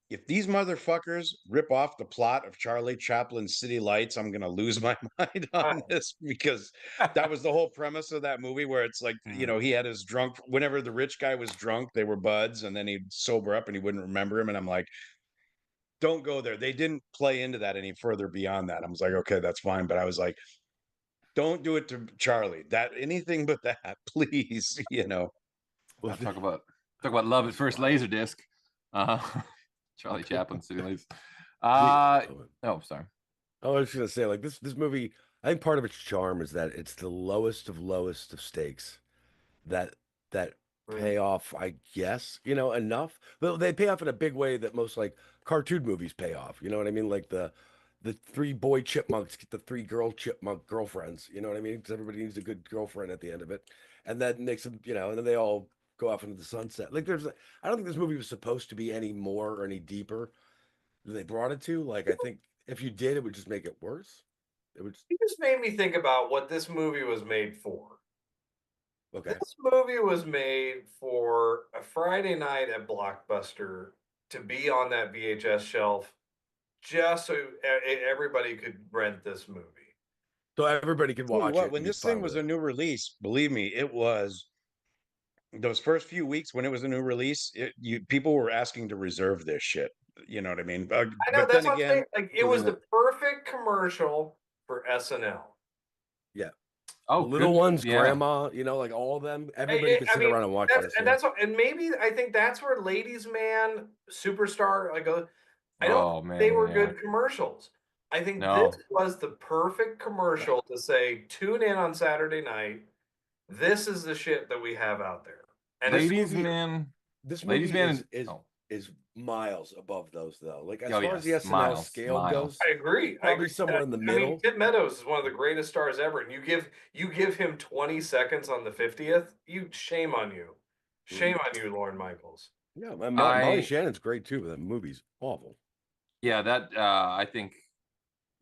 if these motherfuckers rip off the plot of Charlie Chaplin's City Lights, I'm gonna lose my mind on this, because that was the whole premise of that movie, where it's like, he had his drunk, whenever the rich guy was drunk, they were buds, and then he'd sober up and he wouldn't remember him. And I'm like, don't go there. They didn't play into that any further beyond that. I was like, okay, that's fine. But I was like, Don't do it to Charlie. That anything but that, please. Well, talk about love at first laser disc. Charlie Chaplin City Lights. Oh, sorry. I was just gonna say, like this movie, I think part of its charm is that it's the lowest of stakes that pay off, I guess, enough. But they pay off in a big way that most like cartoon movies pay off. You know what I mean? Like the three boy chipmunks get the three girl chipmunk girlfriends. You know what I mean? Because everybody needs a good girlfriend at the end of it, and that makes them, and then they all go off into the sunset. Like I don't think this movie was supposed to be any more or any deeper than they brought it to. Like I think if you did, it would just make it worse. It would. You just made me think about what this movie was made for. Okay. This movie was made for a Friday night at Blockbuster to be on that VHS shelf, just so everybody could rent this movie. So everybody could watch it. When this thing was a new release, believe me, it was those first few weeks when it was a new release. People were asking to reserve this shit. You know what I mean? I know, that's what I'm saying. Like, it was the perfect commercial for SNL. Yeah. Oh, little good. ones, Yeah. grandma, like all of them. Everybody can sit around and watch this. And that's what, and maybe I think that's where Ladies Man, Superstar, I don't think they were good commercials. I think this was the perfect commercial to say, tune in on Saturday night. This is the shit that we have out there. And This movie is miles above those though. Like as far as the SNL scale goes, I agree. Probably somewhere in the middle. I mean, Tim Meadows is one of the greatest stars ever, and you give him 20 seconds on the 50th. Shame on you, shame on you, Lorne Michaels. Yeah, Molly Shannon's great too, but that movie's awful. Yeah, that I think.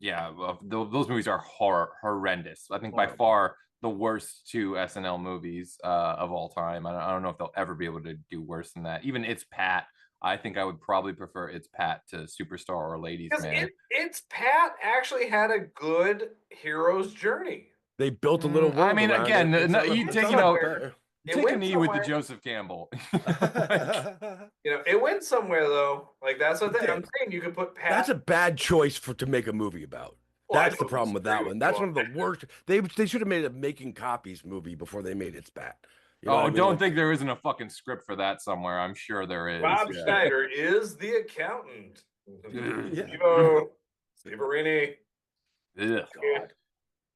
Yeah, those movies are horrendous. I think by far the worst two SNL movies of all time. I don't know if they'll ever be able to do worse than that. Even It's Pat. I think I would probably prefer It's Pat to Superstar or Ladies Man. It's Pat actually had a good hero's journey. They built a little world. I mean, again, you take take a knee with the somewhere. Joseph Campbell. It went somewhere though. Like that's the thing. I'm saying you could put Pat. That's a bad choice to make a movie about. That's the problem with that one. That's one of the worst. They should have made a making copies movie before they made It's Pat. Don't think there isn't a fucking script for that somewhere. I'm sure there is. Rob Schneider is the accountant. Severini. Ugh.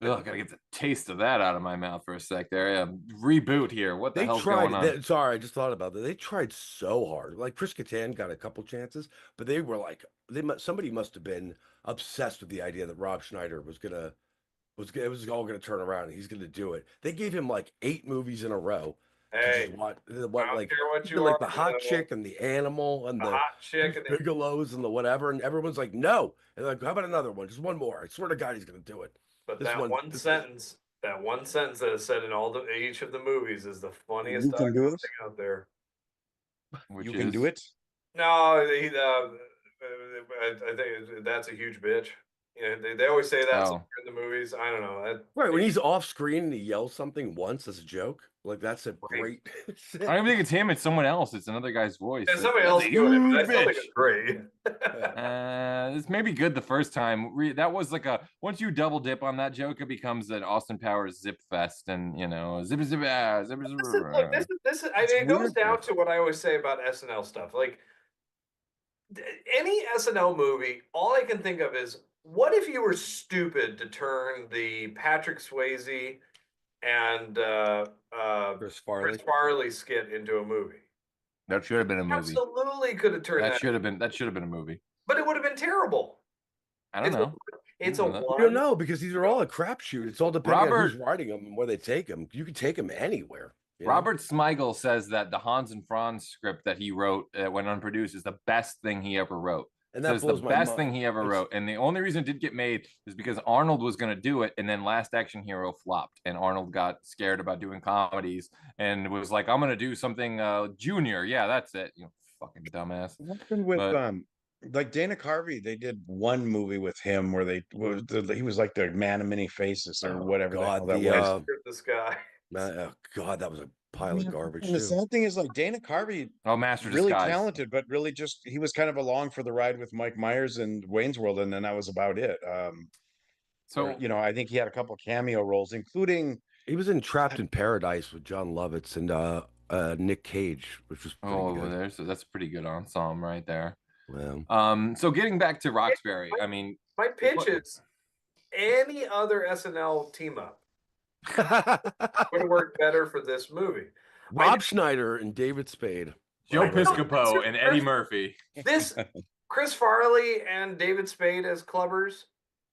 Ugh, gotta get the taste of that out of my mouth for a sec there. Yeah, reboot here. What the hell's going on? Sorry, I just thought about that. They tried so hard. Like Chris Kattan got a couple chances, but they were like, somebody must have been obsessed with the idea that Rob Schneider it was all gonna turn around and he's gonna do it. They gave him like 8 movies in a row. Hey, I don't care what you like are, the hot chick and the animal and the hot chick and the Bigelows and the whatever, and everyone's like, no. And like, how about another one? Just one more. I swear to God, he's gonna do it. But that one sentence that is said in each of the movies is the funniest thing out there. You can do it? No, I think that's a huge bitch. They always say that in the movies. I don't know. Right, when he's off screen and he yells something once as a joke, like that's a great. I don't think it's him; it's someone else. It's another guy's voice. There's somebody else doing it, but I still think it's great. This may be good the first time. That was like once you double dip on that joke, it becomes an Austin Powers zip fest, and zip. This is. It goes down to what I always say about SNL stuff. Like any SNL movie, all I can think of is, what if you were stupid to turn the Patrick Swayze and Chris Farley skit into a movie? That should have been a movie. Absolutely could have turned that. Should have been a movie. But it would have been terrible. I don't know. We don't know because these are all a crapshoot. It's all depending on who's writing them and where they take them. You can take them anywhere. Robert Smigel says that the Hans and Franz script that he wrote when unproduced is the best thing he ever wrote. And that's the best thing he ever wrote. And the only reason it did get made is because Arnold was going to do it, and then Last Action Hero flopped, and Arnold got scared about doing comedies and was like, "I'm going to do something junior." Yeah, that's it. Fucking dumbass. What happened with like Dana Carvey? They did one movie with him where he was like the man of many faces or whatever. God, that was. This guy. Oh God, that was a pile of garbage. And the sad thing is, like, Dana Carvey, Master really Disguise. talented, but really he was kind of along for the ride with Mike Myers and Wayne's World, and then that was about it. So you know, I think he had a couple cameo roles, including he was in Trapped in Paradise with John Lovitz and Nick Cage, which was pretty good. that's a pretty good ensemble right there. Well, so getting back to Roxbury, I mean, My pitch is any other SNL team up would have worked better for this movie. Rob Schneider and David Spade, Joe Piscopo and Eddie Murphy. This Chris Farley and David Spade as clubbers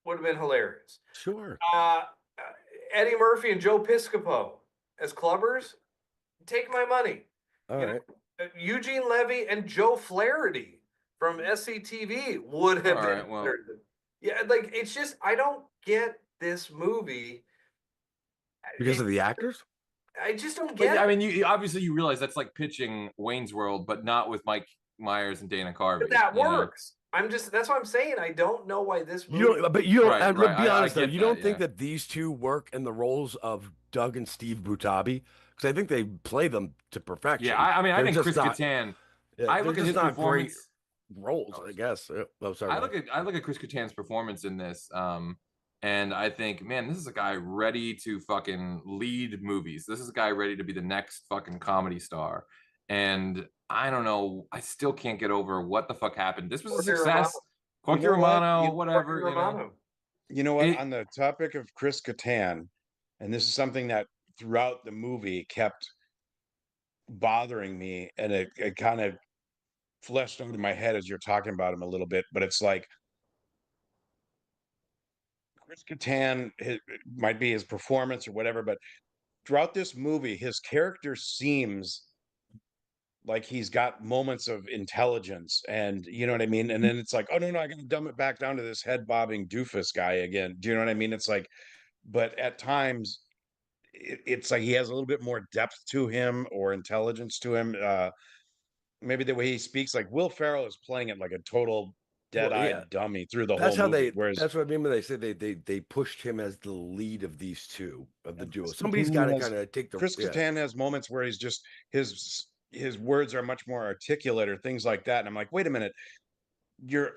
would have been hilarious. Sure. Eddie Murphy and Joe Piscopo as clubbers, take my money. All right. Eugene Levy and Joe Flaherty from SCTV would have All been. right, well. Yeah, like it's just I don't get this movie Because of the actors? I just don't get. I mean, you obviously you realize that's like pitching Wayne's World, but not with Mike Myers and Dana Carvey. But that you know? works. That's what I'm saying. I don't know why this movie. You don't, but you don't. Right, Let's be honest though. get You that, don't think yeah. that these two work in the roles of Doug and Steve Butabi? Because I think they play them to perfection. Yeah, I mean, I They're think just Chris not- Kattan. Yeah, I they're look at just his not great performance. roles, I guess. Oh, sorry. I look at Chris Kattan's performance in this, and I think, man, this is a guy ready to fucking lead movies. This is a guy ready to be the next fucking comedy star. And I don't know, I still can't get over what the fuck happened. This was a success. Corky Romano, whatever. You know what? On the topic of Chris Kattan, and this is something that throughout the movie kept bothering me, and it kind of fleshed out in my head as you're talking about him a little bit, but it's like Chris Kattan, it might be his performance or whatever, but throughout this movie, his character seems like he's got moments of intelligence, and you know what I mean? And then it's like, oh no, I gotta dumb it back down to this head bobbing doofus guy again. Do you know what I mean? It's like, but at times it's like he has a little bit more depth to him or intelligence to him. Maybe the way he speaks, like Will Ferrell is playing it like a total dead-eyed dummy through the That's whole how movie. they. Whereas That's what I mean when they say they pushed him as the lead of these two of the duo. Somebody's got to kind of take the. Chris Kattan has moments where he's just his words are much more articulate or things like that, and I'm like, wait a minute, you're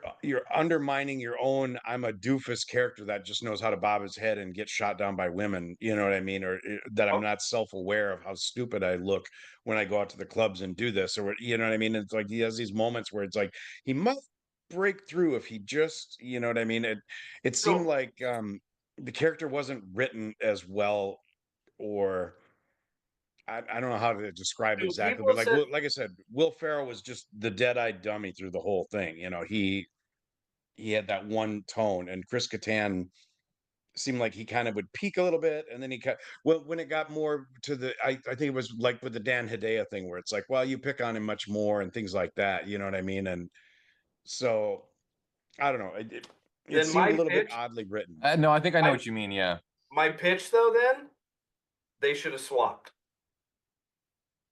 undermining your own I'm a doofus character that just knows how to bob his head and get shot down by women, you know what I mean, or that I'm not self-aware of how stupid I look when I go out to the clubs and do this, or you know what I mean. It's like he has these moments where it's like he must break through if he just, you know what I mean. It seemed like the character wasn't written as well, or I don't know how to describe exactly, but like I said, Will Ferrell was just the dead-eyed dummy through the whole thing. You know, he had that one tone, and Chris Kattan seemed like he kind of would peak a little bit, and then when it got more to the, I think it was like with the Dan Hedaya thing, where it's like, well, you pick on him much more and things like that. You know what I mean? And so I don't know. It seemed a little bit oddly written. No, I think I know what you mean. Yeah. My pitch, though, then they should have swapped.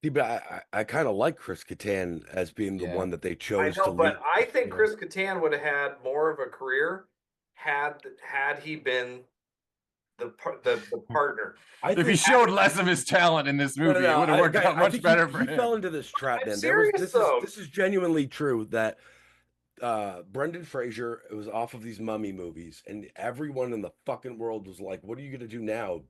See, but I kind of like Chris Kattan as being the one that they chose to lead. But I think Chris Kattan would have had more of a career had he been the partner. If he showed less of his talent in this movie, it would have worked out much better for him. He fell into this trap, man. Serious, this is genuinely true that Brendan Fraser was off of these mummy movies, and everyone in the fucking world was like, "What are you gonna do now?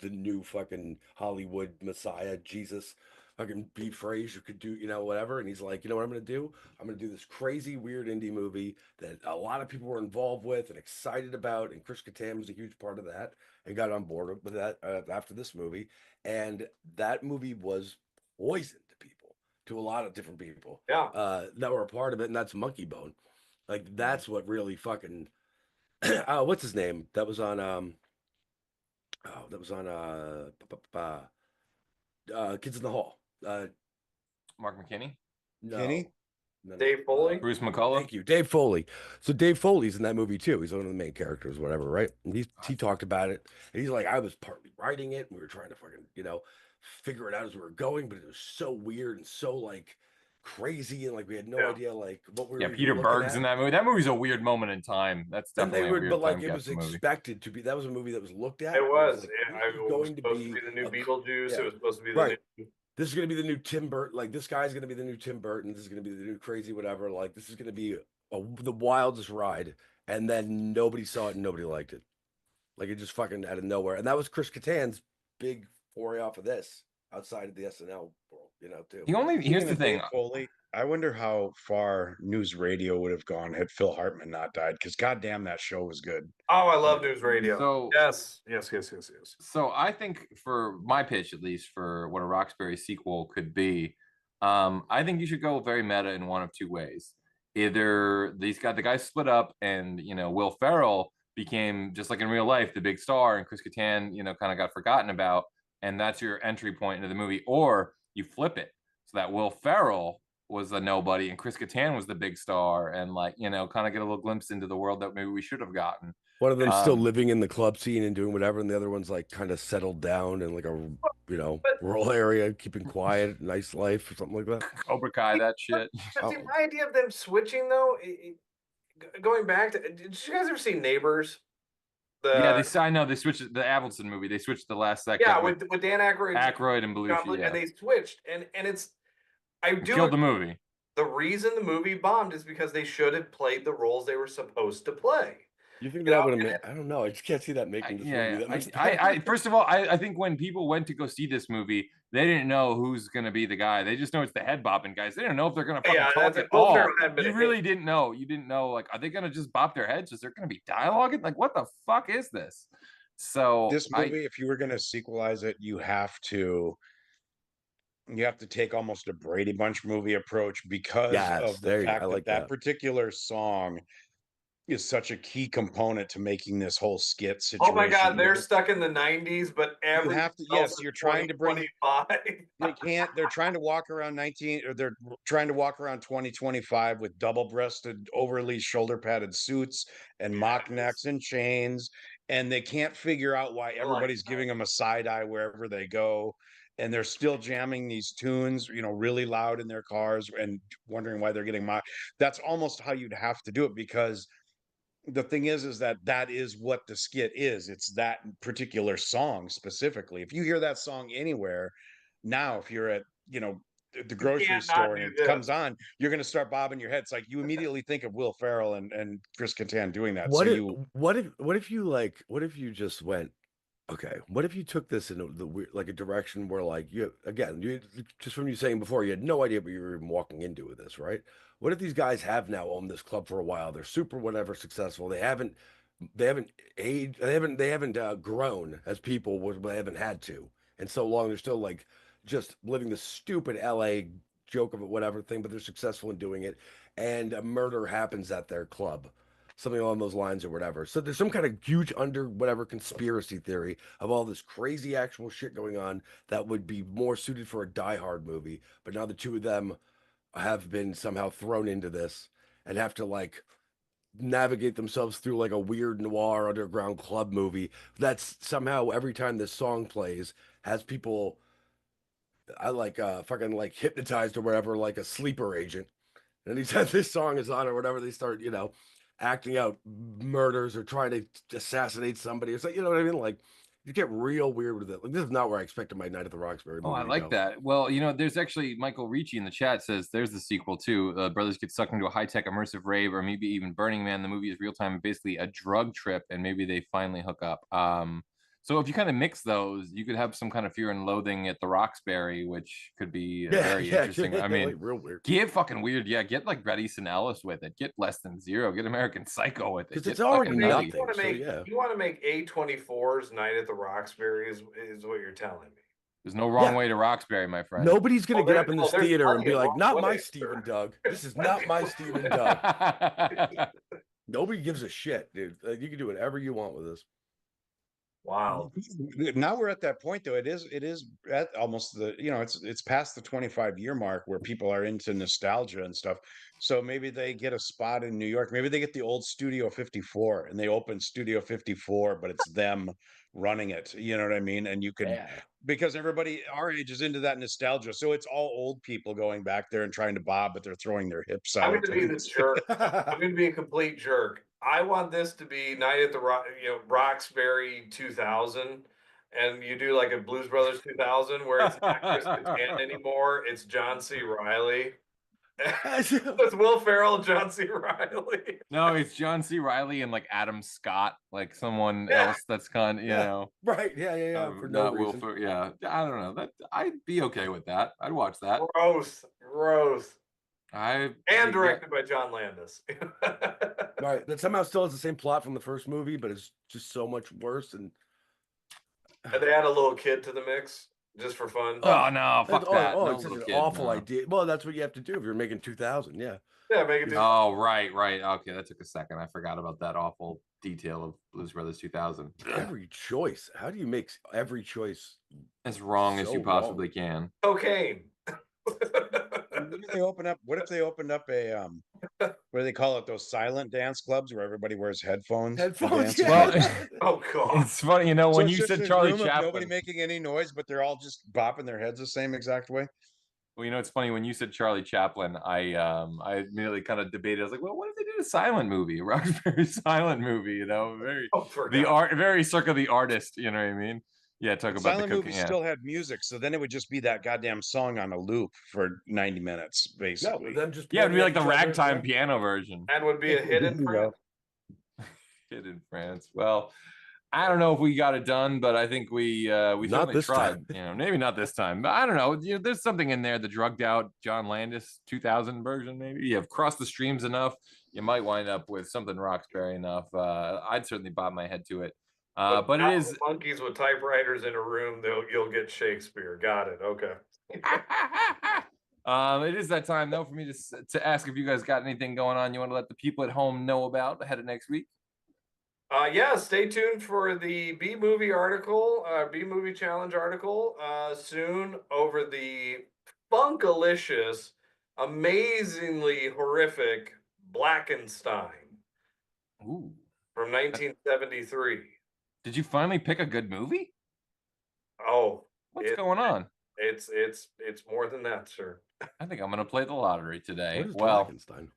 The new fucking Hollywood Messiah, Jesus." Fucking Pete Fraser could do, whatever. And he's like, you know what I'm going to do? I'm going to do this crazy, weird indie movie that a lot of people were involved with and excited about. And Chris Kattan was a huge part of that and got on board with that after this movie. And that movie was poison to people, to a lot of different people that were a part of it. And that's Monkey Bone. Like, that's what really fucking, what's his name? That was on, Kids in the Hall. Mark McKinney? No. Kenny? No. Dave Foley? Bruce McCullough? Thank you. Dave Foley. So Dave Foley's in that movie too. He's one of the main characters, whatever, right? And he talked about it. And he's like, I was partly writing it, and we were trying to fucking, figure it out as we were going, but it was so weird and so like crazy, and like we had no idea like what we were. Yeah, Peter Berg's in that movie. That movie's a weird moment in time. That's definitely a weird but like time it was capsule movie. expected to be. That was a movie that was looked at. It was. Like, It was supposed to be the new Beetlejuice. It was supposed to be the new. This is going to be the new Tim Burton. Like, this guy's going to be the new Tim Burton. This is going to be the new crazy whatever. Like, this is going to be the wildest ride. And then nobody saw it and nobody liked it. Like it just fucking out of nowhere. And that was Chris Kattan's big foray off of this outside of the SNL world, you know, too. Here's Speaking the of thing. Dave Foley, I wonder how far news radio would have gone had Phil Hartman not died, because goddamn, that show was good. Oh, I love news radio. So yes. So I think for my pitch, at least for what a Roxbury sequel could be, I think you should go very meta in one of two ways. Either the guys split up, and Will Ferrell became, just like in real life, the big star, and Chris Kattan, kind of got forgotten about, and that's your entry point into the movie. Or you flip it so that Will Ferrell was a nobody and Chris Kattan was the big star, and kind of get a little glimpse into the world that maybe we should have gotten. One of them still living in the club scene and doing whatever, and the other one's like kind of settled down in like a rural area, keeping quiet, nice life or something like that. Cobra Kai, that shit. See, my idea of them switching though, going back to, did you guys ever see Neighbors? I know they switched the Avildsen movie. They switched the last second. Yeah, with Dan Aykroyd and Belushi. Yeah. And they switched, and it's killed the movie. The reason the movie bombed is because they should have played the roles they were supposed to play. You think that would have made? I don't know. I just can't see that making this movie. That First of all, I think when people went to go see this movie, they didn't know who's going to be the guy. They just know it's the head bopping guys. They didn't know if they're going to fucking talk at all. You really didn't know. You didn't know, like, are they going to just bop their heads? Is there going to be dialogue? Like, what the fuck is this? So this movie, if you were going to sequelize it, you have to take almost a Brady Bunch movie approach, because of the fact that particular song is such a key component to making this whole skit situation. Oh my God, they're stuck in the 90s, but every you're trying to bring they can't. They're trying to walk around 2025 with double-breasted, overly shoulder-padded suits and mock necks and chains, and they can't figure out why everybody's giving them a side eye wherever they go. And they're still jamming these tunes, really loud in their cars, and wondering why they're getting mocked. That's almost how you'd have to do it, because the thing is that is what the skit is. It's that particular song specifically. If you hear that song anywhere now, if you're at the grocery store and it comes on, you're going to start bobbing your head. It's like you immediately think of Will Ferrell and Chris Kattan doing that. What if you just went, okay, what if you took this in a direction where, like, you just from you saying before, you had no idea what you were even walking into with this, right? What if these guys have now owned this club for a while? They're super whatever successful. They haven't aged. They haven't grown as people. They haven't had to, and so long they're still like just living the stupid LA joke of it, whatever thing. But they're successful in doing it, and a murder happens at their club. Something along those lines or whatever. So there's some kind of huge conspiracy theory of all this crazy actual shit going on that would be more suited for a Die Hard movie. But now the two of them have been somehow thrown into this and have to like navigate themselves through like a weird noir underground club movie that's somehow every time this song plays has people fucking like hypnotized or whatever, like a sleeper agent. And anytime this song is on or whatever, they start, acting out murders or trying to assassinate somebody. It's like, you know what I mean? Like, you get real weird with it. Like, this is not where I expected my Night at the Roxbury movie. Oh, I like that. Well, there's actually Michael Ricci in the chat says there's the sequel too. Brothers get sucked into a high-tech immersive rave, or maybe even Burning Man. The movie is real time, basically a drug trip, and maybe they finally hook up. So if you kind of mix those, you could have some kind of Fear and Loathing at the Roxbury, which could be very interesting. I mean, like real weird. Get fucking weird. Yeah, get like Bret Easton Ellis with it. Get Less Than Zero. Get American Psycho with it. Because it's already nothing. You want to make A24's Night at the Roxbury is what you're telling me. There's no wrong way to Roxbury, my friend. Nobody's going to get up in this theater and be like, not my Stephen Doug. This is not my Stephen Doug. Nobody gives a shit, dude. You can do whatever you want with this. Wow. Now we're at that point though. It is at almost the, it's past the 25-year mark where people are into nostalgia and stuff. So maybe they get a spot in New York. Maybe they get the old Studio 54 and they open Studio 54, but it's them running it. You know what I mean? And you could, because everybody our age is into that nostalgia. So it's all old people going back there and trying to bob, but they're throwing their hips out. I'm going to be the jerk. I'm going to be a complete jerk. I want this to be Night at the Roxbury 2000, and you do like a Blues Brothers 2000 where it's not Chris Kattan anymore. It's John C. Reilly. With Will Ferrell, John C. Riley. No, it's John C. Riley and like Adam Scott, like someone else that's kind of, you know. Right. Yeah. For no not Will reason. Ferrell. Yeah. I don't know. That I'd be okay with that. I'd watch that. Gross. And Directed by John Landis. Right. That somehow still has the same plot from the first movie, but it's just so much worse. And they add a little kid to the mix just for fun. Oh no, fuck that. Oh, No it's such little an kid, awful no. idea. Well, that's what you have to do if you're making 2000. Yeah. Yeah, make it. Oh, right. Okay, that took a second. I forgot about that awful detail of Blues Brothers 2000. Every choice. How do you make every choice as wrong as so you possibly can? Cocaine. What if they open up? What if they opened up a what do they call it? Those silent dance clubs where everybody wears headphones. Headphones. Well, Oh god. it's funny, you know, So when it's you just said a Charlie room of Chaplin. nobody making any noise, but they're all just bopping their heads the same exact way. Well, you know, it's funny when you said Charlie Chaplin. I immediately kind of debated. I was like, well, what if they did a silent movie, a Roxbury silent movie? You know, very circa the artist. You know what I mean? Yeah, talk about Silent the movies still had music, so then it would just be that goddamn song on a loop for 90 minutes, basically. Then just Yeah, it'd be like the playing each other, ragtime yeah. piano version. And would be a hit in France. Hit in France. Well, I don't know if we got it done, but I think we certainly this tried. time. You know, maybe not this time, but I don't know. You know, there's something in there. The drugged out John Landis 2000 version, maybe. You have crossed the streams enough, you might wind up with something Roxbury enough. I'd certainly bob my head to it. But it is monkeys with typewriters in a room. You'll get Shakespeare. Got it. Okay. It is that time though for me to ask if you guys got anything going on you want to let the people at home know about ahead of next week. Yeah, stay tuned for the B movie article, B movie challenge article, soon over the funkalicious, amazingly horrific Blackenstein. Ooh. From 1973. Did you finally pick a good movie? Oh, what's going on? It's more than that, sir. I think I'm gonna play the lottery today. What is Well, Blackenstein?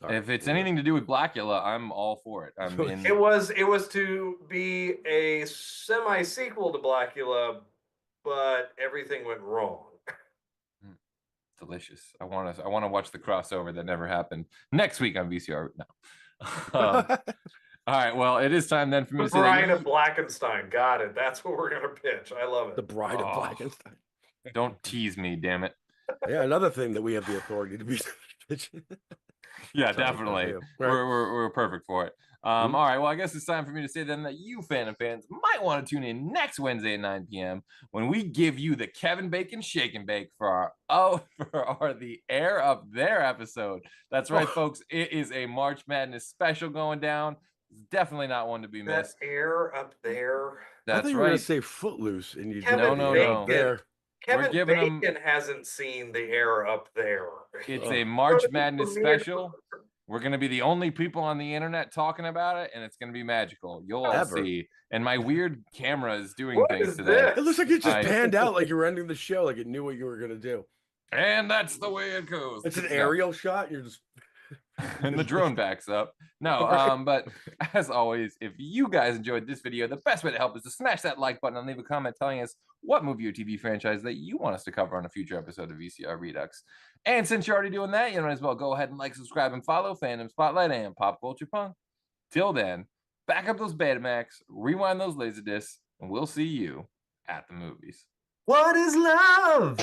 if it's anything to do with Blackula, I'm all for it. I'm in. It was to be a semi-sequel to Blackula, but everything went wrong. Delicious. I want to watch the crossover that never happened next week on VCR. No. All right. Well, it is time then for me The to say Bride that of Blackenstein. Got it. That's what we're gonna pitch. I love it. The Bride of Blackenstein. Don't tease me, damn it. Yeah, another thing that we have the authority to be. Yeah, Sorry, definitely. yeah. We're perfect for it. All right. Well, I guess it's time for me to say then that you Fandom fans might want to tune in next Wednesday at 9 p.m. when we give you the Kevin Bacon Shake and Bake for the Air Up There episode. That's right, folks. It is a March Madness special going down. It's definitely not one to be missed. That Air Up There. I That's thought you were gonna right. say Footloose, and you Kevin No. there. Kevin giving 'em- Bacon hasn't seen the Air Up There. It's a March Madness special. We're going to be the only people on the internet talking about it, and it's going to be magical. You'll all Ever. see. And my weird camera is doing What things is today. this? It looks like it just I- panned out like you were ending the show, like it knew what you were gonna do. And that's the way it goes. It's an No. aerial shot. You're just And the drone backs up. No, but as always, if you guys enjoyed this video, the best way to help is to smash that like button and leave a comment telling us what movie or TV franchise that you want us to cover on a future episode of VCR Redux. And since you're already doing that, you might as well go ahead and like, subscribe, and follow Fandom, Spotlight, and Pop Culture Punk. Till then, back up those Betamax, rewind those Laserdiscs, and we'll see you at the movies. What is love?